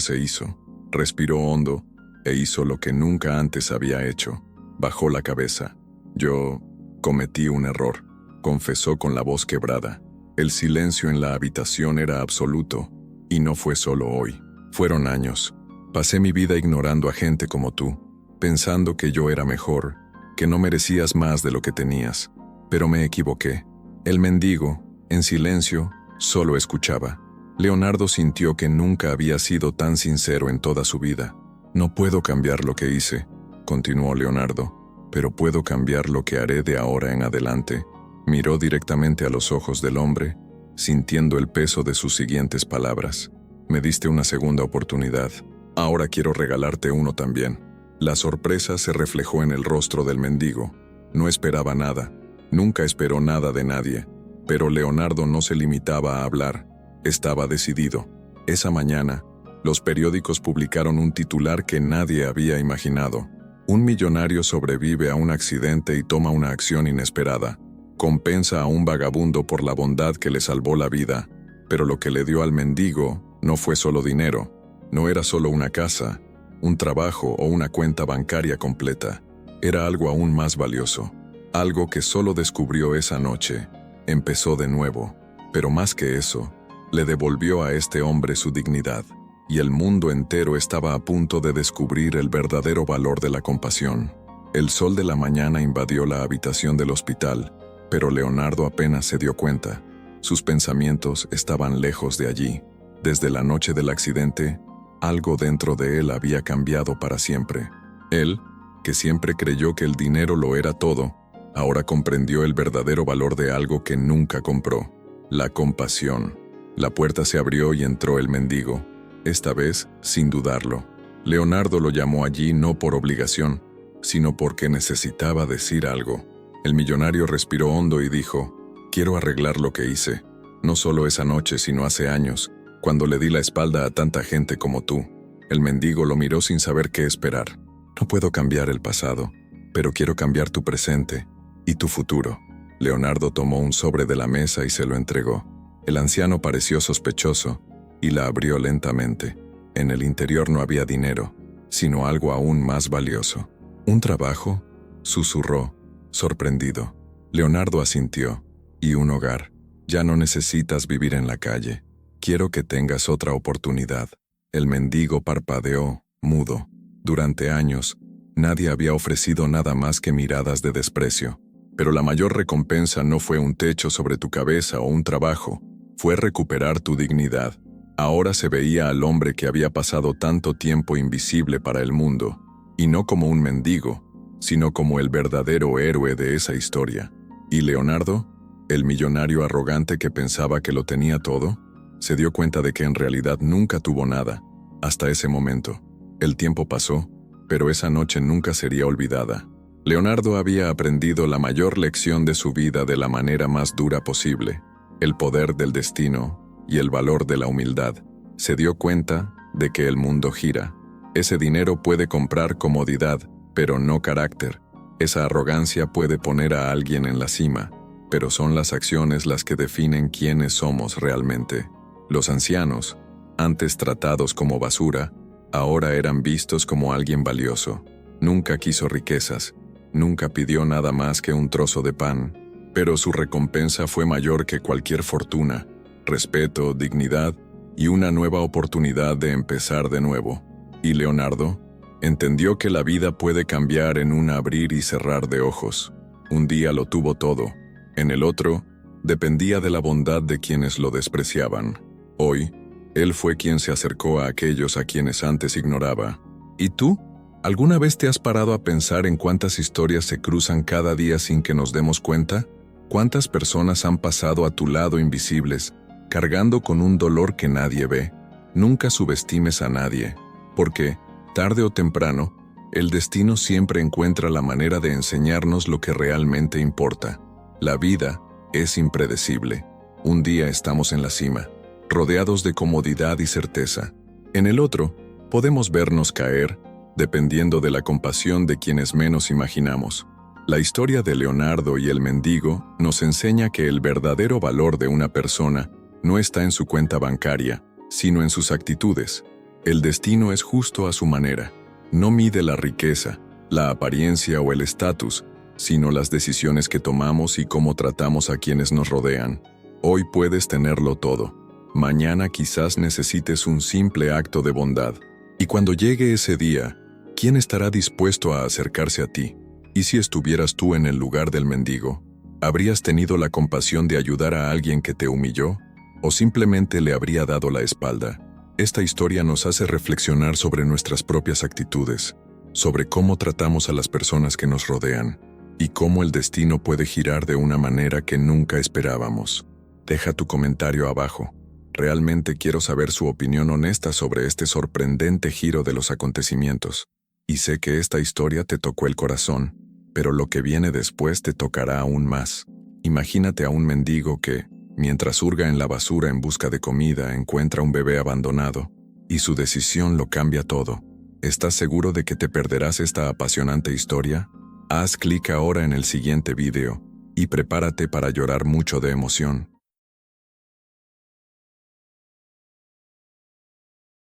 se hizo? Respiró hondo, e hizo lo que nunca antes había hecho. Bajó la cabeza. Yo cometí un error, confesó con la voz quebrada. El silencio en la habitación era absoluto, y no fue solo hoy. Fueron años. Pasé mi vida ignorando a gente como tú, pensando que yo era mejor, que no merecías más de lo que tenías. Pero me equivoqué. El mendigo, en silencio, solo escuchaba. Leonardo sintió que nunca había sido tan sincero en toda su vida. No puedo cambiar lo que hice, continuó Leonardo, pero puedo cambiar lo que haré de ahora en adelante. Miró directamente a los ojos del hombre, sintiendo el peso de sus siguientes palabras. Me diste una segunda oportunidad. Ahora quiero regalarte uno también. La sorpresa se reflejó en el rostro del mendigo. No esperaba nada. Nunca esperó nada de nadie. Pero Leonardo no se limitaba a hablar. Estaba decidido. Esa mañana, los periódicos publicaron un titular que nadie había imaginado. Un millonario sobrevive a un accidente y toma una acción inesperada. Compensa a un vagabundo por la bondad que le salvó la vida. Pero lo que le dio al mendigo no fue solo dinero. No era solo una casa, un trabajo o una cuenta bancaria completa. Era algo aún más valioso. Algo que solo descubrió esa noche. Empezó de nuevo. Pero más que eso, le devolvió a este hombre su dignidad. Y el mundo entero estaba a punto de descubrir el verdadero valor de la compasión. El sol de la mañana invadió la habitación del hospital, pero Leonardo apenas se dio cuenta. Sus pensamientos estaban lejos de allí. Desde la noche del accidente, algo dentro de él había cambiado para siempre. Él, que siempre creyó que el dinero lo era todo, ahora comprendió el verdadero valor de algo que nunca compró: la compasión. La puerta se abrió y entró el mendigo, esta vez sin dudarlo. Leonardo lo llamó allí no por obligación, sino porque necesitaba decir algo. El millonario respiró hondo y dijo: «Quiero arreglar lo que hice, no solo esa noche, sino hace años, cuando le di la espalda a tanta gente como tú». El mendigo lo miró sin saber qué esperar. «No puedo cambiar el pasado, pero quiero cambiar tu presente y tu futuro». Leonardo tomó un sobre de la mesa y se lo entregó. El anciano pareció sospechoso y la abrió lentamente. En el interior no había dinero, sino algo aún más valioso. «¿Un trabajo?», susurró, sorprendido. Leonardo asintió. «Y un hogar. Ya no necesitas vivir en la calle. Quiero que tengas otra oportunidad». El mendigo parpadeó, mudo. Durante años, nadie había ofrecido nada más que miradas de desprecio. Pero la mayor recompensa no fue un techo sobre tu cabeza o un trabajo, fue recuperar tu dignidad. Ahora se veía al hombre que había pasado tanto tiempo invisible para el mundo, y no como un mendigo, sino como el verdadero héroe de esa historia. Y Leonardo, el millonario arrogante que pensaba que lo tenía todo, se dio cuenta de que en realidad nunca tuvo nada, hasta ese momento. El tiempo pasó, pero esa noche nunca sería olvidada. Leonardo había aprendido la mayor lección de su vida de la manera más dura posible: el poder del destino y el valor de la humildad. Se dio cuenta de que el mundo gira. Ese dinero puede comprar comodidad, pero no carácter. Esa arrogancia puede poner a alguien en la cima, pero son las acciones las que definen quiénes somos realmente. Los ancianos, antes tratados como basura, ahora eran vistos como alguien valioso. Nunca quiso riquezas, nunca pidió nada más que un trozo de pan, pero su recompensa fue mayor que cualquier fortuna: respeto, dignidad y una nueva oportunidad de empezar de nuevo. Y Leonardo entendió que la vida puede cambiar en un abrir y cerrar de ojos. Un día lo tuvo todo, en el otro dependía de la bondad de quienes lo despreciaban. Hoy, él fue quien se acercó a aquellos a quienes antes ignoraba. ¿Y tú? ¿Alguna vez te has parado a pensar en cuántas historias se cruzan cada día sin que nos demos cuenta? ¿Cuántas personas han pasado a tu lado invisibles, cargando con un dolor que nadie ve? Nunca subestimes a nadie, porque, tarde o temprano, el destino siempre encuentra la manera de enseñarnos lo que realmente importa. La vida es impredecible. Un día estamos en la cima, rodeados de comodidad y certeza. En el otro, podemos vernos caer, dependiendo de la compasión de quienes menos imaginamos. La historia de Leonardo y el mendigo nos enseña que el verdadero valor de una persona no está en su cuenta bancaria, sino en sus actitudes. El destino es justo a su manera. No mide la riqueza, la apariencia o el estatus, sino las decisiones que tomamos y cómo tratamos a quienes nos rodean. Hoy puedes tenerlo todo. Mañana quizás necesites un simple acto de bondad. Y cuando llegue ese día, ¿quién estará dispuesto a acercarse a ti? ¿Y si estuvieras tú en el lugar del mendigo? ¿Habrías tenido la compasión de ayudar a alguien que te humilló? ¿O simplemente le habría dado la espalda? Esta historia nos hace reflexionar sobre nuestras propias actitudes, sobre cómo tratamos a las personas que nos rodean, y cómo el destino puede girar de una manera que nunca esperábamos. Deja tu comentario abajo. Realmente quiero saber su opinión honesta sobre este sorprendente giro de los acontecimientos. Y sé que esta historia te tocó el corazón, pero lo que viene después te tocará aún más. Imagínate a un mendigo que, mientras hurga en la basura en busca de comida, encuentra un bebé abandonado, y su decisión lo cambia todo. ¿Estás seguro de que te perderás esta apasionante historia? Haz clic ahora en el siguiente video, y prepárate para llorar mucho de emoción.